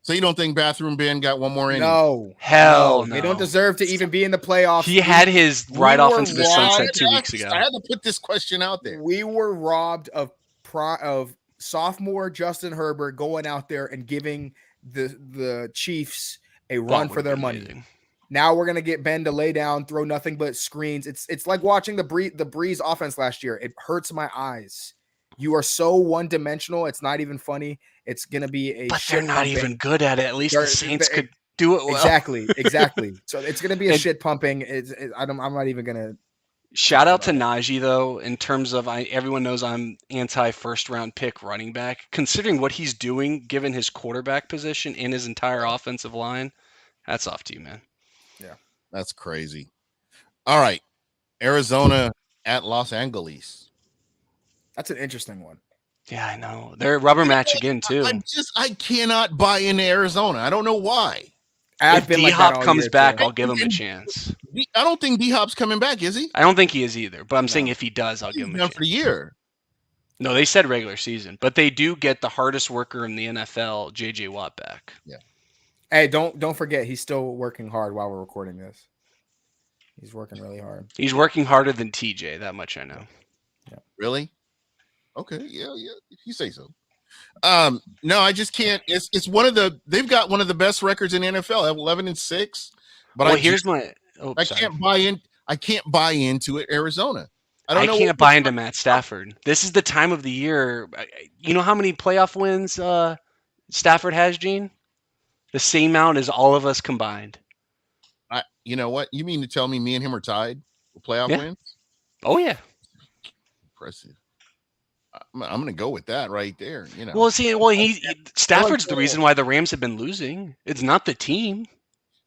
B: so you don't think Bathroom Ben got one more inning?
D: No.
C: Hell
D: They
C: no.
D: don't deserve to even be in the playoffs.
C: He had his ride off
D: were
C: into the
D: robbed.
C: sunset 2 weeks ago.
B: I had to put this question out there.
D: We were robbed of sophomore Justin Herbert going out there and giving the Chiefs a run for their money.
C: Amazing.
D: Now we're gonna get Ben to lay down, throw nothing but screens. It's like watching the Breeze offense last year. It hurts my eyes. You are so one-dimensional. It's not even funny. It's gonna be a.
C: But they're not even good at it. At least the Saints could do it well.
D: Exactly. So it's gonna be a shit pumping. I'm not even gonna.
C: Shout out to Najee though, in terms of everyone knows I'm anti first round pick running back. Considering what he's doing, given his quarterback position and his entire offensive line, hats off to you, man.
D: Yeah,
B: That's crazy. All right, Arizona at Los Angeles.
D: that's an interesting one.
C: Yeah, I know. They're a rubber match again too.
B: I cannot buy into Arizona. I don't know why.
C: If
D: been like that
C: D-Hop
D: all
C: comes
D: year,
C: back,
D: too.
C: I'll give him a chance.
B: I don't think D-Hop's coming back, is he?
C: I don't think he is either, but I'm saying if he does, I'll give him a
B: Done
C: chance.
B: for the year.
C: No, they said regular season, but they do get the hardest worker in the NFL, J.J. Watt, back.
D: Hey, don't forget he's still working hard while we're recording this. He's working really hard.
C: He's working harder than TJ. That much I know.
B: Really? Okay, yeah, if you say so. No, I just can't. It's one of the. They've got one of the best records in NFL, 11-6. But
C: Well,
B: I can't buy in. I can't buy into it. Arizona.
C: I can't buy into Matt Stafford. This is the time of the year. You know how many playoff wins Stafford has, Gene? The same amount as all of us combined.
B: You know what? You mean to tell me and him are tied with playoff wins?
C: Oh yeah.
B: Impressive. I'm going to go with that right there. You know.
C: Well, Stafford's the reason why the Rams have been losing. It's not the team.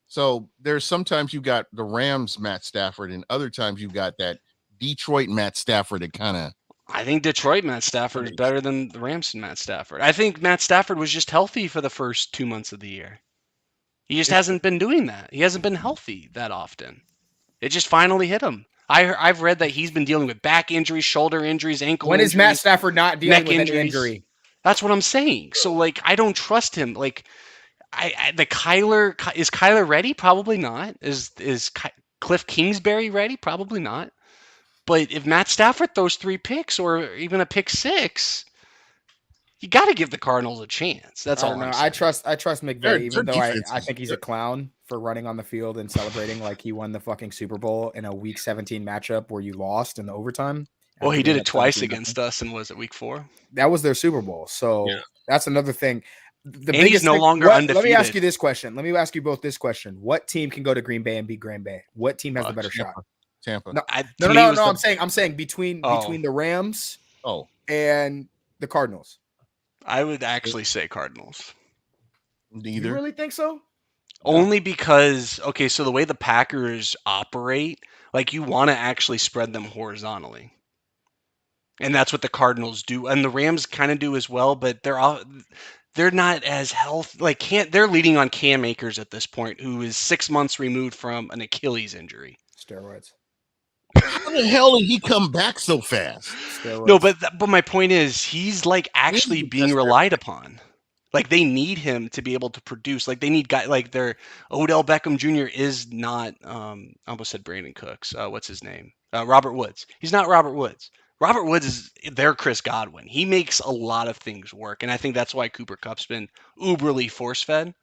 B: So there's sometimes you got the Rams Matt Stafford, and other times you got that Detroit Matt Stafford that kind of.
C: I think Detroit Matt Stafford is better than the Rams Matt Stafford. I think Matt Stafford was just healthy for the first 2 months of the year. He just hasn't been doing that. He hasn't been healthy that often. It just finally hit him. I've read that he's been dealing with back injuries, shoulder injuries, ankle injuries.
D: When is Matt Stafford not dealing with an injury?
C: That's what I'm saying. So, like, I don't trust him. Like, is Kyler ready? Probably not. Is Cliff Kingsbury ready? Probably not. But if Matt Stafford throws 3 picks or even a pick 6, you got to give the Cardinals a chance. That's all I'm saying.
D: I trust McVay, even though I think he's a clown for running on the field and celebrating like he won the fucking Super Bowl in a Week 17 matchup where you lost in the overtime.
C: Well, he did it twice against us, and was it Week 4?
D: That was their Super Bowl. So that's another thing.
C: He's no longer undefeated.
D: Let me ask you this question. Let me ask you both this question. What team can go to Green Bay and beat Green Bay? What team has the better shot?
B: Tampa.
D: No. I'm saying between the Rams and the Cardinals.
C: I would actually say Cardinals.
B: Neither.
D: You really think so?
C: Only because, so the way the Packers operate, like, you want to actually spread them horizontally. And that's what the Cardinals do. And the Rams kind of do as well, but they're not as healthy. Like, they're leading on Cam Akers at this point, who is 6 months removed from an Achilles injury.
D: Steroids.
B: How the hell did he come back so fast?
D: Steroids.
C: No, but my point is, he's like actually being relied upon. Like, they need him to be able to produce. Like, they need guys like their Odell Beckham Jr. is not. I almost said Brandon Cooks. What's his name? Robert Woods. He's not Robert Woods. Robert Woods is their Chris Godwin. He makes a lot of things work, and I think that's why Cooper Kupp's been uberly force-fed.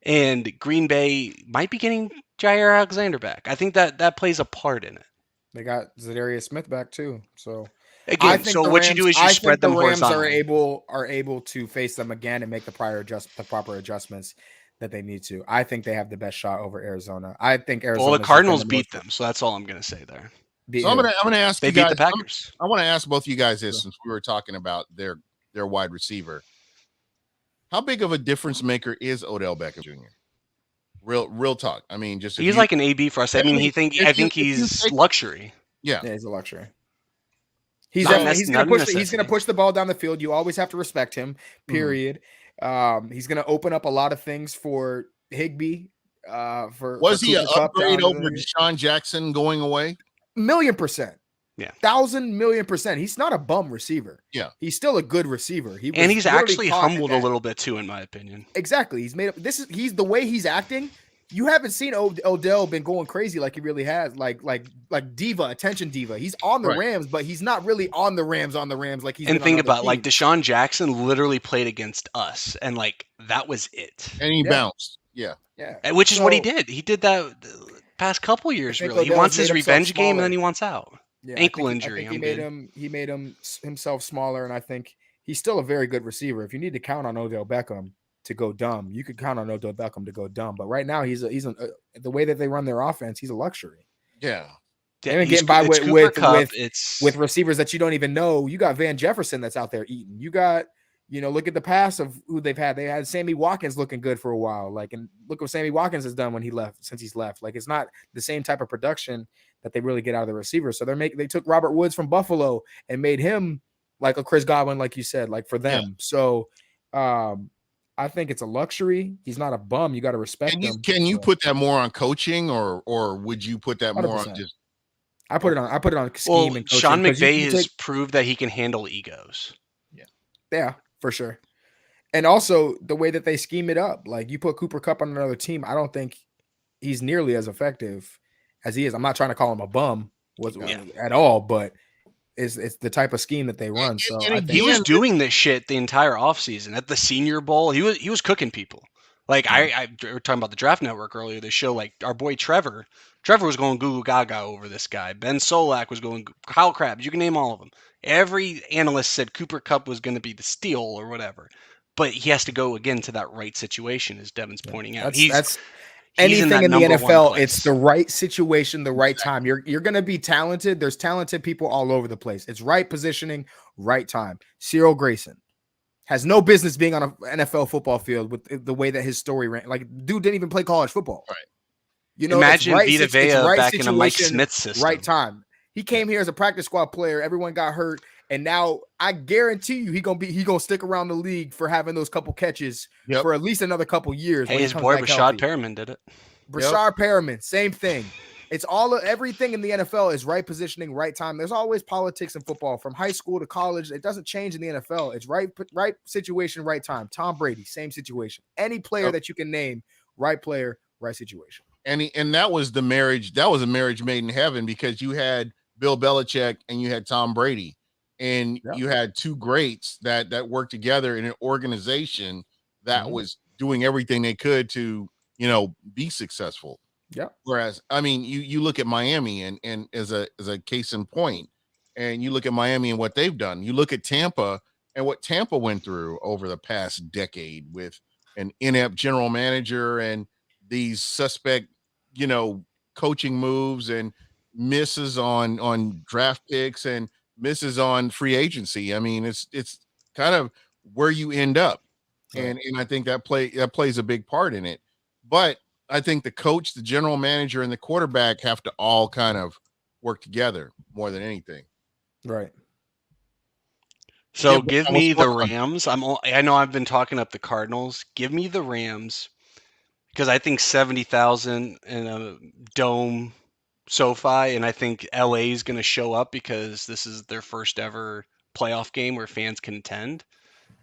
C: And Green Bay might be getting Jair Alexander back. I think that plays a part in it.
D: They got Zadarius Smith back too. So
C: again, what you do is you spread them horizontally.
D: The Rams are able to face them again and make the proper adjustments that they need to. I think they have the best shot over Arizona. I think Arizona.
C: Well, the Cardinals beat them, so that's all I'm going to say there.
B: So I'm gonna ask you guys.
C: They beat the Packers.
B: I want to ask both of you guys this, since we were talking about their wide receiver. How big of a difference maker is Odell Beckham Jr.? Real talk. I mean, just
C: he's like an AB for us. I mean, I think he's luxury.
D: Yeah, he's a luxury. He's gonna push the ball down the field. You always have to respect him. Period. Mm-hmm. He's gonna open up a lot of things for Higbee.
B: Was he an upgrade over Deshaun Jackson going away?
D: 1,000,000%.
C: Yeah.
D: 1,000,000,000%. He's not a bum receiver.
B: Yeah.
D: He's still a good receiver.
C: He's actually humbled a little bit too, in my opinion.
D: Exactly. He's made up. He's the way he's acting. You haven't seen Odell been going crazy like he really has, like diva, attention diva. He's on the Rams, but he's not really on the Rams like he's.
C: And think about like Deshaun Jackson literally played against us, and like that was it.
B: And he bounced. Yeah.
C: Which is what he did. He did that past couple years. Really, he wants his revenge game, and then he wants out.
D: Yeah,
C: ankle injury.
D: He made himself smaller, and I think he's still a very good receiver. If you need to count on Odell Beckham to go dumb, you could count on Odell Beckham to go dumb. But right now, he's the way that they run their offense, he's a luxury.
B: Yeah.
D: They're getting by with receivers that you don't even know. You got Van Jefferson that's out there eating. You got, look at the pass of who they've had. They had Sammy Watkins looking good for a while. Like, and look what Sammy Watkins has done since he's left. Like, it's not the same type of production that they really get out of the receivers. So they took Robert Woods from Buffalo and made him like a Chris Godwin, like you said, like for them. Yeah. So I think it's a luxury. He's not a bum. You got to respect him.
B: Can you put that more on coaching, or would you put that 100%. More on just?
D: I put it on scheme and coaching.
C: Sean McVay has proved that he can handle egos.
D: Yeah, for sure. And also the way that they scheme it up, like you put Cooper Kupp on another team, I don't think he's nearly as effective as he is. I'm not trying to call him a bum at all, but it's the type of scheme that they run. So
B: And
D: I
B: again,
D: think
C: He was doing this shit the entire offseason at the Senior Bowl. He was cooking people. Like we were talking about the Draft Network earlier. They show like our boy Trevor. Trevor was going goo goo gaga over this guy. Ben Solak was going Kyle Krabs. You can name all of them. Every analyst said Cooper Kupp was going to be the steal or whatever. But he has to go again to that right situation, as Devin's pointing out.
D: that's
C: He's in
D: anything
C: that
D: in the
C: number one
D: NFL.
C: place.
D: It's the right situation, the right time. You're going to be talented. There's talented people all over the place. It's right positioning, right time. Cyril Grayson has no business being on an NFL football field with the way that his story ran. Like, dude didn't even play college football.
B: Right.
D: You know,
C: Imagine
D: it's
C: Vita Vea
D: right
C: back in a Mike
D: situation,
C: Smith system.
D: right time. He came here as a practice squad player. Everyone got hurt, and now I guarantee you he gonna stick around the league for having those couple catches for at least another couple years.
C: Hey,
D: when
C: his
D: he comes
C: boy
D: back
C: Rashad
D: healthy.
C: Perriman did it.
D: Brashard Perriman, same thing. It's everything in the NFL is right positioning, right time. There's always politics in football from high school to college. It doesn't change in the NFL. It's right situation, right time. Tom Brady, same situation. Any player that you can name, right player, right situation.
B: And that was the marriage. That was a marriage made in heaven, because you had Bill Belichick and you had Tom Brady, and you had two greats that worked together in an organization that was doing everything they could to, be successful.
D: Yeah.
B: Whereas, I mean, you look at Miami and as a case in point, and you look at Miami and what they've done. You look at Tampa and what Tampa went through over the past decade with an inept general manager and these suspect, coaching moves and misses on draft picks and misses on free agency. I mean, it's kind of where you end up. And I think that plays a big part in it. But I think the coach, the general manager, and the quarterback have to all kind of work together more than anything.
D: Right.
C: So give me the Rams. I know I've been talking up the Cardinals. Give me the Rams, because I think 70,000 in a dome SoFi, and I think LA is going to show up because this is their first ever playoff game where fans can attend.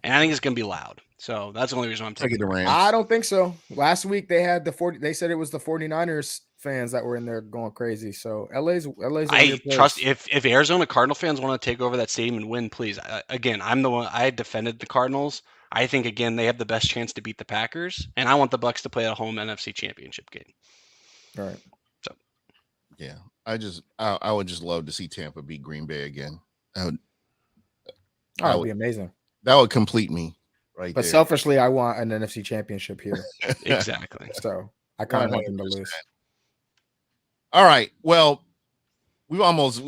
C: And I think it's going to be loud. So that's the only reason I'm taking the Rams.
D: I don't think so. Last week they had they said it was the 49ers fans that were in there going crazy. So LA's
C: I trust if Arizona Cardinal fans want to take over that stadium and win, please. Again, I'm the one. I defended the Cardinals. I think again they have the best chance to beat the Packers, and I want the Bucs to play a home NFC Championship game.
D: All right.
B: So, yeah, I would just love to see Tampa beat Green Bay again. That
D: would be amazing.
B: That would complete me. Right.
D: But selfishly, I want an NFC Championship here.
C: Exactly.
D: So I kind of want them to lose.
B: All right. Well, we're almost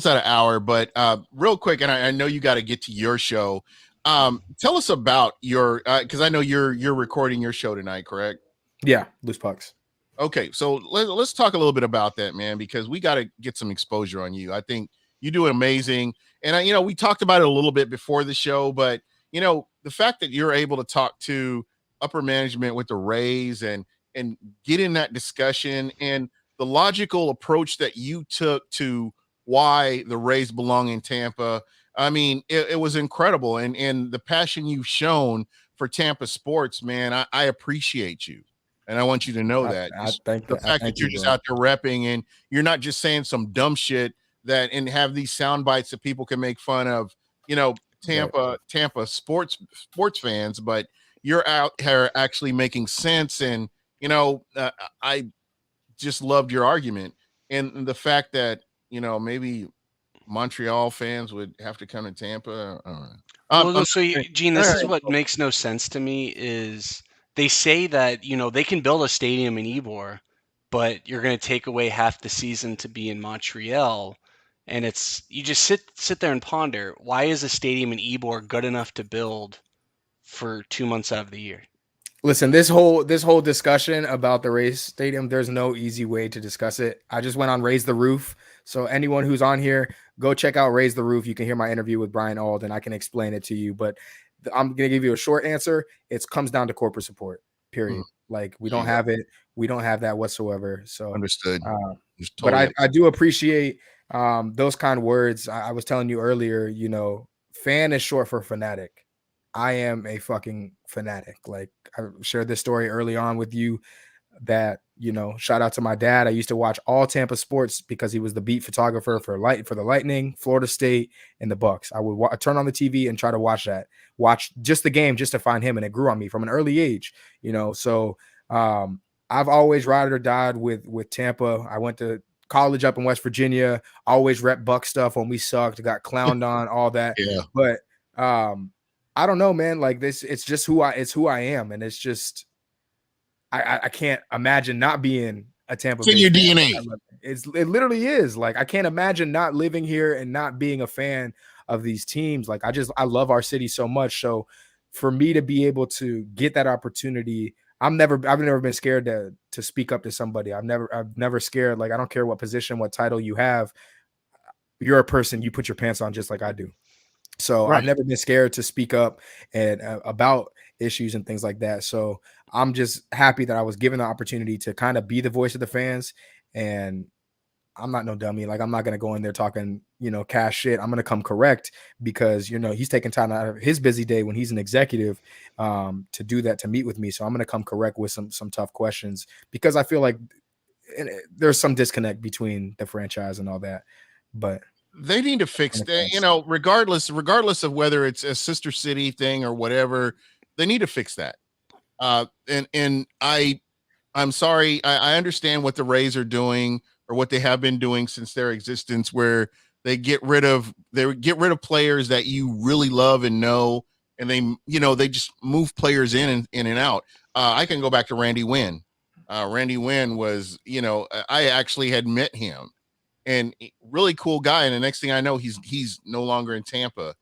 B: at an hour, but real quick, and I know you got to get to your show. Tell us about your because I know you're recording your show tonight, correct?
D: Yeah, Loose Pucks.
B: Okay, so let's talk a little bit about that, man, because we got to get some exposure on you. I think you do amazing, and we talked about it a little bit before the show, but the fact that you're able to talk to upper management with the Rays and get in that discussion, and the logical approach that you took to why the Rays belong in Tampa. I mean, it was incredible. And the passion you've shown for Tampa sports, man, I appreciate you. And I want you to know that. The fact that you're just out there repping and you're not just saying some dumb shit and have these sound bites that people can make fun of, Tampa sports fans, but you're out here actually making sense. And, I just loved your argument. And the fact that, maybe Montreal fans would have to come to Tampa.
C: Gene, this is what makes no sense to me is they say that, they can build a stadium in Ybor, but you're going to take away half the season to be in Montreal. And you just sit there and ponder, why is a stadium in Ybor good enough to build for 2 months out of the year?
D: Listen, this whole discussion about the Rays Stadium, there's no easy way to discuss it. I just went on Raise the Roof. So anyone who's on here, go check out Raise the Roof. You can hear my interview with Brian Auld, and I can explain it to you. But I'm going to give you a short answer. It comes down to corporate support, period. Like, we don't have it. We don't have that whatsoever. So
B: understood.
D: But I do appreciate those kind of words. I was telling you earlier, fan is short for fanatic. I am a fucking fanatic. Like, I shared this story early on with you. that, you know, shout out to my dad. I used to watch all Tampa sports because he was the beat photographer for the Lightning, Florida State, and the Bucks. I would turn on the TV and try to watch just the game just to find him, and it grew on me from an early age, you know. So I've always ride or died with Tampa. I went to college up in West Virginia, always rep Buck stuff when we sucked, got clowned on, all that.
B: Yeah.
D: But I don't know, man. Like this, it's just who I am, and it's just I can't imagine not being a Tampa Bay
B: in your
D: fan.
B: DNA.
D: It literally is. Like I can't imagine not living here and not being a fan of these teams. Like I love our city so much. So for me to be able to get that opportunity, I've never been scared to speak up to somebody. I've never scared. Like I don't care what position, what title you have. You're a person. You put your pants on just like I do. So
B: Right.
D: I've never been scared to speak up and about issues and things like that. So I'm just happy that I was given the opportunity to kind of be the voice of the fans. And I'm not no dummy. Like I'm not gonna go in there talking, you know, cash shit. I'm gonna come correct because, you know, he's taking time out of his busy day when he's an executive to do that, to meet with me. So I'm gonna come correct with some tough questions because I feel like there's some disconnect between the franchise and all that. But
B: they need to fix that, you know, regardless of whether it's a sister city thing or whatever, they need to fix that. And I'm sorry, I understand what the Rays are doing or what they have been doing since their existence, where they get rid of players that you really love and know, and they just move players in and out. I can go back to Randy Wynn. Randy Wynn was, you know, I actually had met him. And really cool guy. And the next thing I know, he's no longer in Tampa.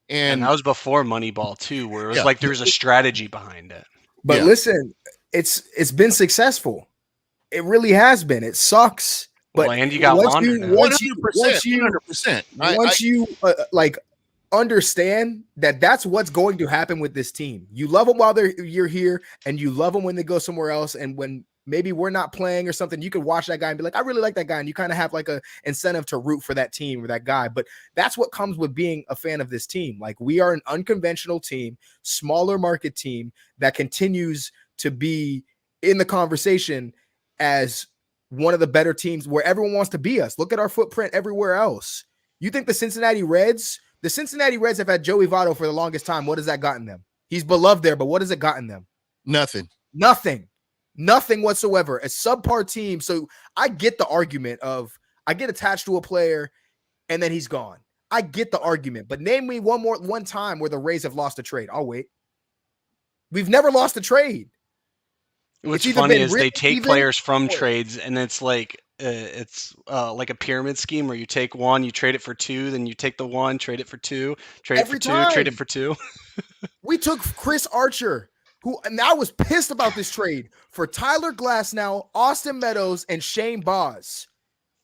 B: And
C: that was before Moneyball too, where it was like there was a strategy behind it.
D: But listen, it's been successful. It really has been. It sucks. But
C: and you got once
D: you like understand that that's what's going to happen with this team. You love them while you're here, and you love them when they go somewhere else. And when maybe we're not playing or something, you can watch that guy and be like, I really like that guy. And you kind of have like a incentive to root for that team or that guy. But that's what comes with being a fan of this team. Like we are an unconventional team, smaller market team that continues to be in the conversation as one of the better teams where everyone wants to be us. Look at our footprint everywhere else. You think the Cincinnati Reds have had Joey Votto for the longest time. What has that gotten them? He's beloved there, but what has it gotten them? Nothing whatsoever. A subpar team. So I get the argument of I get attached to a player and then he's gone. I get the argument, but name me one time where the Rays have lost a trade. I'll wait. We've never lost a trade.
C: What's funny is they take players from trades, and it's like a pyramid scheme where you take one, you trade it for two, then you take the one, trade it for two, trade it for two, trade it for two.
D: We took Chris Archer, and I was pissed about this trade, for Tyler Glasnow, Austin Meadows, and Shane Baz.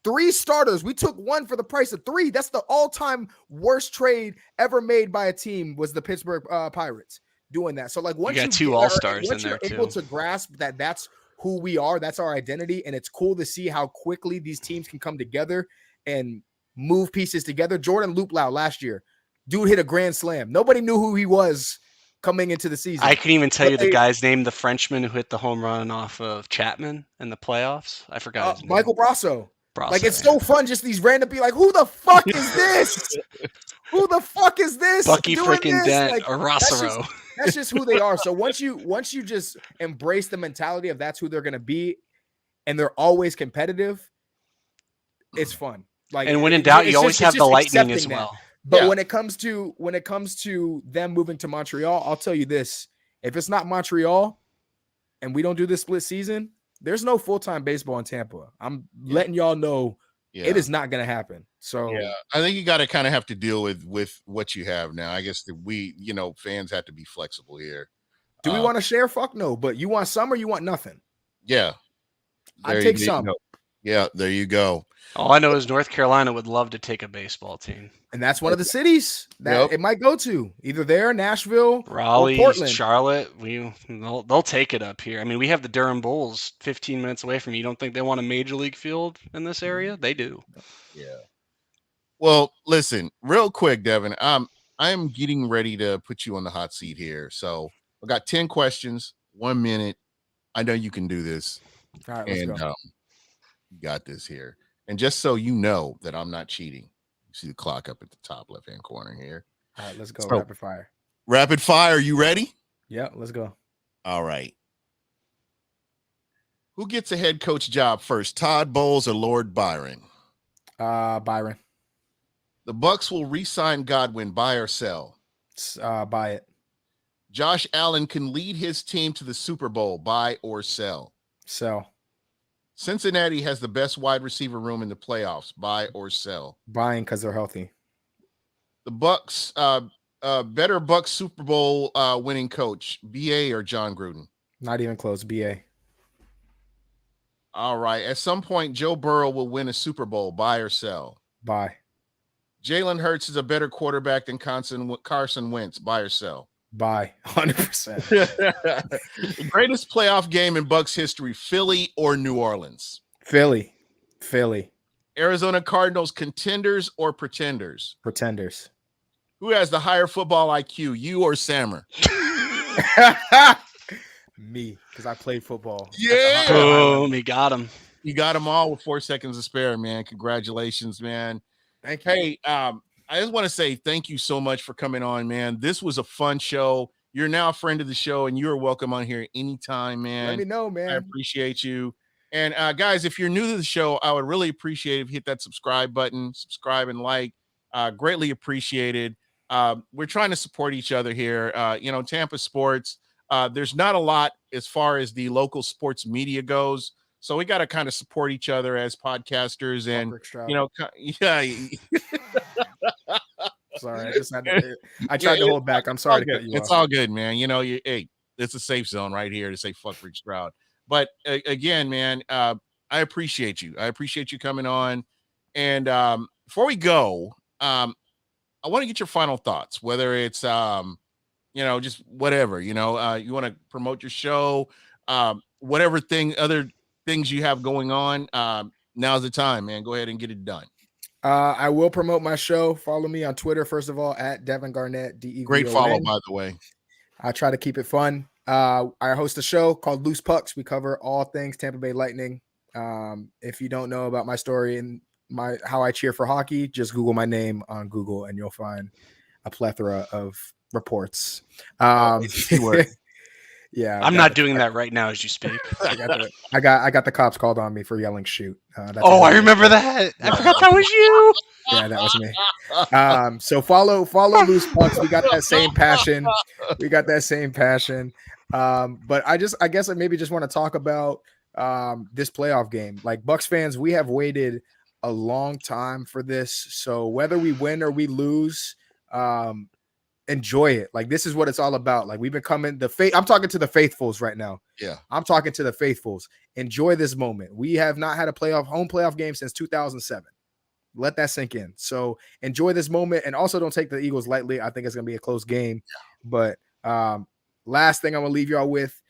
D: 3 starters. We took one for the price of 3. That's the all-time worst trade ever made by a team, was the Pittsburgh Pirates doing that. So like once
C: you got 2 all-stars in there too.
D: Able to grasp that that's who we are, that's our identity, and it's cool to see how quickly these teams can come together and move pieces together. Jordan Luplow last year, dude hit a grand slam. Nobody knew who he was coming into the season.
C: I can even tell you the guy's name, the Frenchman who hit the home run off of Chapman in the playoffs. I forgot his name.
D: Michael Brasso. Like it's so fun, just these random people like, who the fuck is this? Who the fuck is this?
C: Bucky freaking Dent, like, or Rossero.
D: That's just who they are. So once you just embrace the mentality of that's who they're gonna be, and they're always competitive, it's fun. Like,
C: and when in doubt, you always have the Lightning as well.
D: But when it comes to them moving to Montreal, I'll tell you this: if it's not Montreal, and we don't do this split season, there's no full-time baseball in Tampa. I'm letting y'all know it is not going to happen. So
B: I think you got to kind of have to deal with what you have now. I guess that we, fans have to be flexible here.
D: Do we want to share? Fuck no. But you want some or you want nothing?
B: Yeah.
D: I take some.
B: Yeah, there you go.
C: All I know is North Carolina would love to take a baseball team.
D: And that's one of the cities that it might go to. Either there, Nashville,
C: Raleigh,
D: or Portland.
C: Charlotte. They'll take it up here. I mean, we have the Durham Bulls 15 minutes away from you. You don't think they want a major league field in this area? They do.
B: Yeah. Well, listen, real quick, Devin. I'm getting ready to put you on the hot seat here. So I got 10 questions, 1 minute. I know you can do this.
D: All right, let's
B: And
D: go.
B: you got this here. And just so you know that I'm not cheating, you see the clock up at the top left-hand corner here.
D: All right, let's go.
B: So,
D: Rapid fire.
B: Rapid fire, you ready?
D: Yeah, let's go.
B: All right. Who gets a head coach job first, Todd Bowles or Lord Byron?
D: Byron.
B: The Bucs will re-sign Godwin, buy or sell.
D: Buy it.
B: Josh Allen can lead his team to the Super Bowl, buy or sell.
D: Sell.
B: Cincinnati has the best wide receiver room in the playoffs, buy or sell.
D: Buying because they're healthy.
B: The Bucs, better Bucs Super Bowl winning coach, BA or John Gruden?
D: Not even close. BA.
B: All right. At some point, Joe Burrow will win a Super Bowl, buy or sell.
D: Buy.
B: Jalen Hurts is a better quarterback than Carson Wentz, buy or sell.
D: Buy. 100%.
B: The greatest playoff game in Bucs history, Philly or New Orleans?
D: Philly.
B: Arizona Cardinals, contenders or pretenders?
D: Pretenders.
B: Who has the higher football IQ, you or Sammer?
D: Me, because I played football.
B: Yeah.
C: Boom, he got him.
B: You got them all with 4 seconds to spare, man. Congratulations, man.
D: Thank you.
B: Hey, I just want to say thank you so much for coming on, man. This was a fun show. You're now a friend of the show, and you're welcome on here anytime, man.
D: Let me know,
B: I
D: man.
B: appreciate you. And guys, if you're new to the show, I would really appreciate if you hit that subscribe button, subscribe and like. Greatly appreciated. We're trying to support each other here. Tampa sports. There's not a lot as far as the local sports media goes. So we got to kind of support each other as podcasters and, yeah.
D: Sorry, I tried to hold back. I'm sorry to cut you off.
B: It's all good, man. Hey, it's a safe zone right here to say fuck Rick Stroud. But again, man, I appreciate you. I appreciate you coming on. And before we go, I want to get your final thoughts, whether it's, just whatever, you want to promote your show, whatever other things you have going on. Now's the time, man. Go ahead and get it done.
D: I will promote my show. Follow me on Twitter, first of all, at Devin Garnett. DEVON.
B: Great follow, by the way.
D: I try to keep it fun. I host a show called Loose Pucks. We cover all things Tampa Bay Lightning. If you don't know about my story and how I cheer for hockey, just Google my name on Google and you'll find a plethora of reports. Yeah,
C: I'm not doing that right now as you speak.
D: I got the cops called on me for yelling shoot.
C: I remember that. I forgot that was you.
D: Yeah, that was me. So follow Loose Pucks. We got that same passion. But I guess I maybe just want to talk about this playoff game. Like Bucs fans, we have waited a long time for this. So whether we win or we lose, enjoy it. Like this is what it's all about. Like we've been coming I'm talking to the faithfuls right now.
B: Yeah.
D: I'm talking to the faithfuls. Enjoy this moment. We have not had a home playoff game since 2007. Let that sink in. So enjoy this moment and also don't take the Eagles lightly. I think it's going to be a close game. But last thing I'm going to leave y'all with,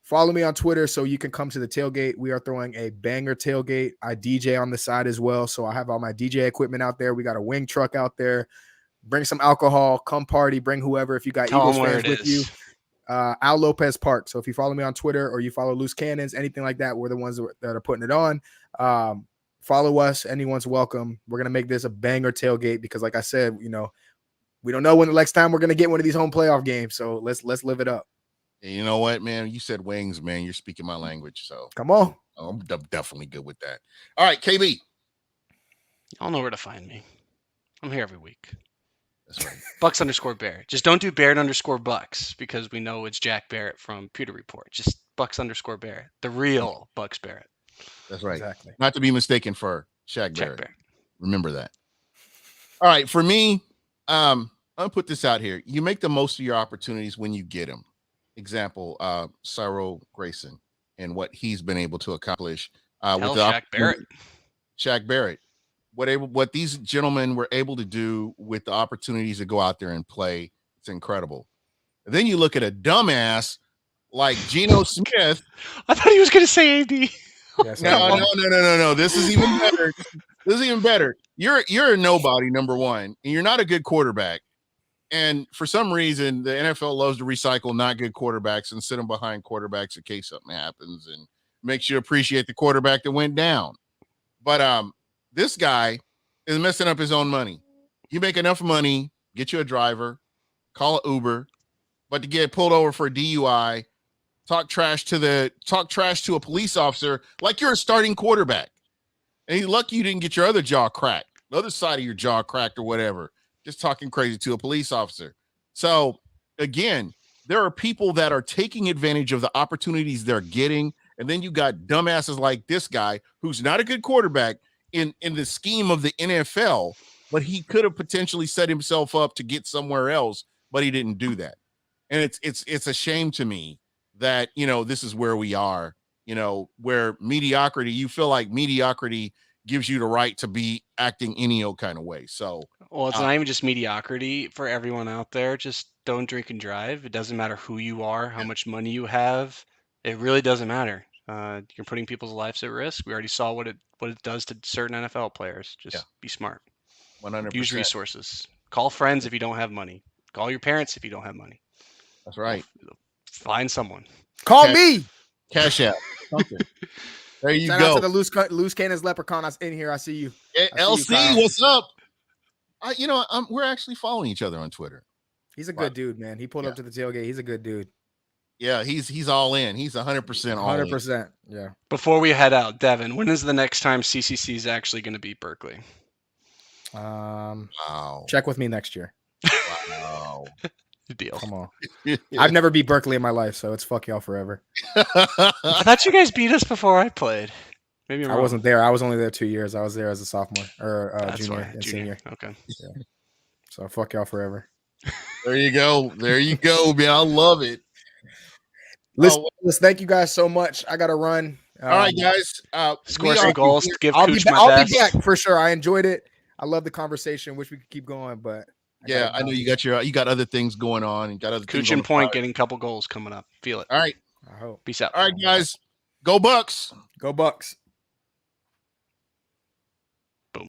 D: follow me on Twitter so you can come to the tailgate. We are throwing a banger tailgate. I DJ on the side as well. So I have all my DJ equipment out there. We got a wing truck out there. Bring some alcohol, come party, bring whoever. If you got Eagles fans with you, Al Lopez Park. So if you follow me on Twitter or you follow Loose Cannons, anything like that, we're the ones that are putting it on. Follow us. Anyone's welcome. We're going to make this a banger tailgate because like I said, we don't know when the next time we're going to get one of these home playoff games. So let's live it up.
B: And you know what, man? You said wings, man. You're speaking my language. So
D: come on.
B: I'm definitely good with that. All right, KB.
C: Y'all know where to find me. I'm here every week.
B: That's right.
C: Bucs_Barrett. Just don't do Barrett_Bucs because we know it's Jack Barrett from Pewter Report. Just Bucs_Barrett. The real Bucs Barrett.
B: That's right.
D: Exactly.
B: Not to be mistaken for Shaq
C: Jack
B: Barrett. Remember that. All right. For me, I'll put this out here. You make the most of your opportunities when you get them. Example, Cyril Grayson and what he's been able to accomplish with
C: Shaq Barrett.
B: Shaq Barrett. What these gentlemen were able to do with the opportunities to go out there and play, it's incredible. And then you look at a dumbass like Geno Smith.
C: I thought he was going to say AD.
B: No. This is even better. You're a nobody, number one, and you're not a good quarterback. And for some reason, the NFL loves to recycle not good quarterbacks and sit them behind quarterbacks in case something happens. And makes you appreciate the quarterback that went down. But this guy is messing up his own money. You make enough money, get you a driver, call an Uber, but to get pulled over for a DUI, talk trash to a police officer like you're a starting quarterback. And he's lucky you didn't get your other jaw cracked, the other side of your jaw cracked or whatever, just talking crazy to a police officer. So again, there are people that are taking advantage of the opportunities they're getting. And then you got dumbasses like this guy who's not a good quarterback in the scheme of the NFL, but he could have potentially set himself up to get somewhere else, but he didn't do that. And it's a shame to me that, this is where we are, where mediocrity, you feel like mediocrity gives you the right to be acting any old kind of way. So,
C: well, it's not even just mediocrity for everyone out there. Just don't drink and drive. It doesn't matter who you are, how much money you have. It really doesn't matter. You're putting people's lives at risk. We already saw what it does to certain NFL players. Just be smart.
B: 100%.
C: Use resources. Call friends if you don't have money. Call your parents if you don't have money.
B: That's right.
C: Find someone.
D: Call me.
B: Cash out. Something. There you
D: Shout
B: go.
D: out to the loose cannons leprechaun in here. I see you.
B: Hey, LC, what's up? We're actually following each other on Twitter.
D: He's a good dude, man. He pulled up to the tailgate. He's a good dude.
B: Yeah, he's all in. He's 100% all in.
D: 100%. Yeah.
C: Before we head out, Devin, when is the next time CCC is actually going to beat Berkeley?
B: Wow.
D: Check with me next year.
B: Wow.
C: Deal.
D: Come on. I've never beat Berkeley in my life, so it's fuck y'all forever.
C: I thought you guys beat us before I played. Maybe I'm
D: I
C: wrong.
D: wasn't there. I was only there 2 years. I was there as a sophomore or junior and senior.
C: Okay.
D: Yeah. So fuck y'all forever.
B: There you go. There you go, man. I love it.
D: Listen, thank you guys so much. I got to run.
B: All right, guys.
C: Score some goals. Give
D: I'll
C: Cooch
D: be
C: my best.
D: back for sure. I enjoyed it. I love the conversation. Wish we could keep going, but
B: I know you got other things going on and got other
C: Cooch
B: things
C: and
B: on the
C: Point
B: fire.
C: getting a couple goals coming up. Feel it.
B: All right.
D: I hope.
C: Peace out.
B: All right, guys. Go Bucks.
D: Go Bucks.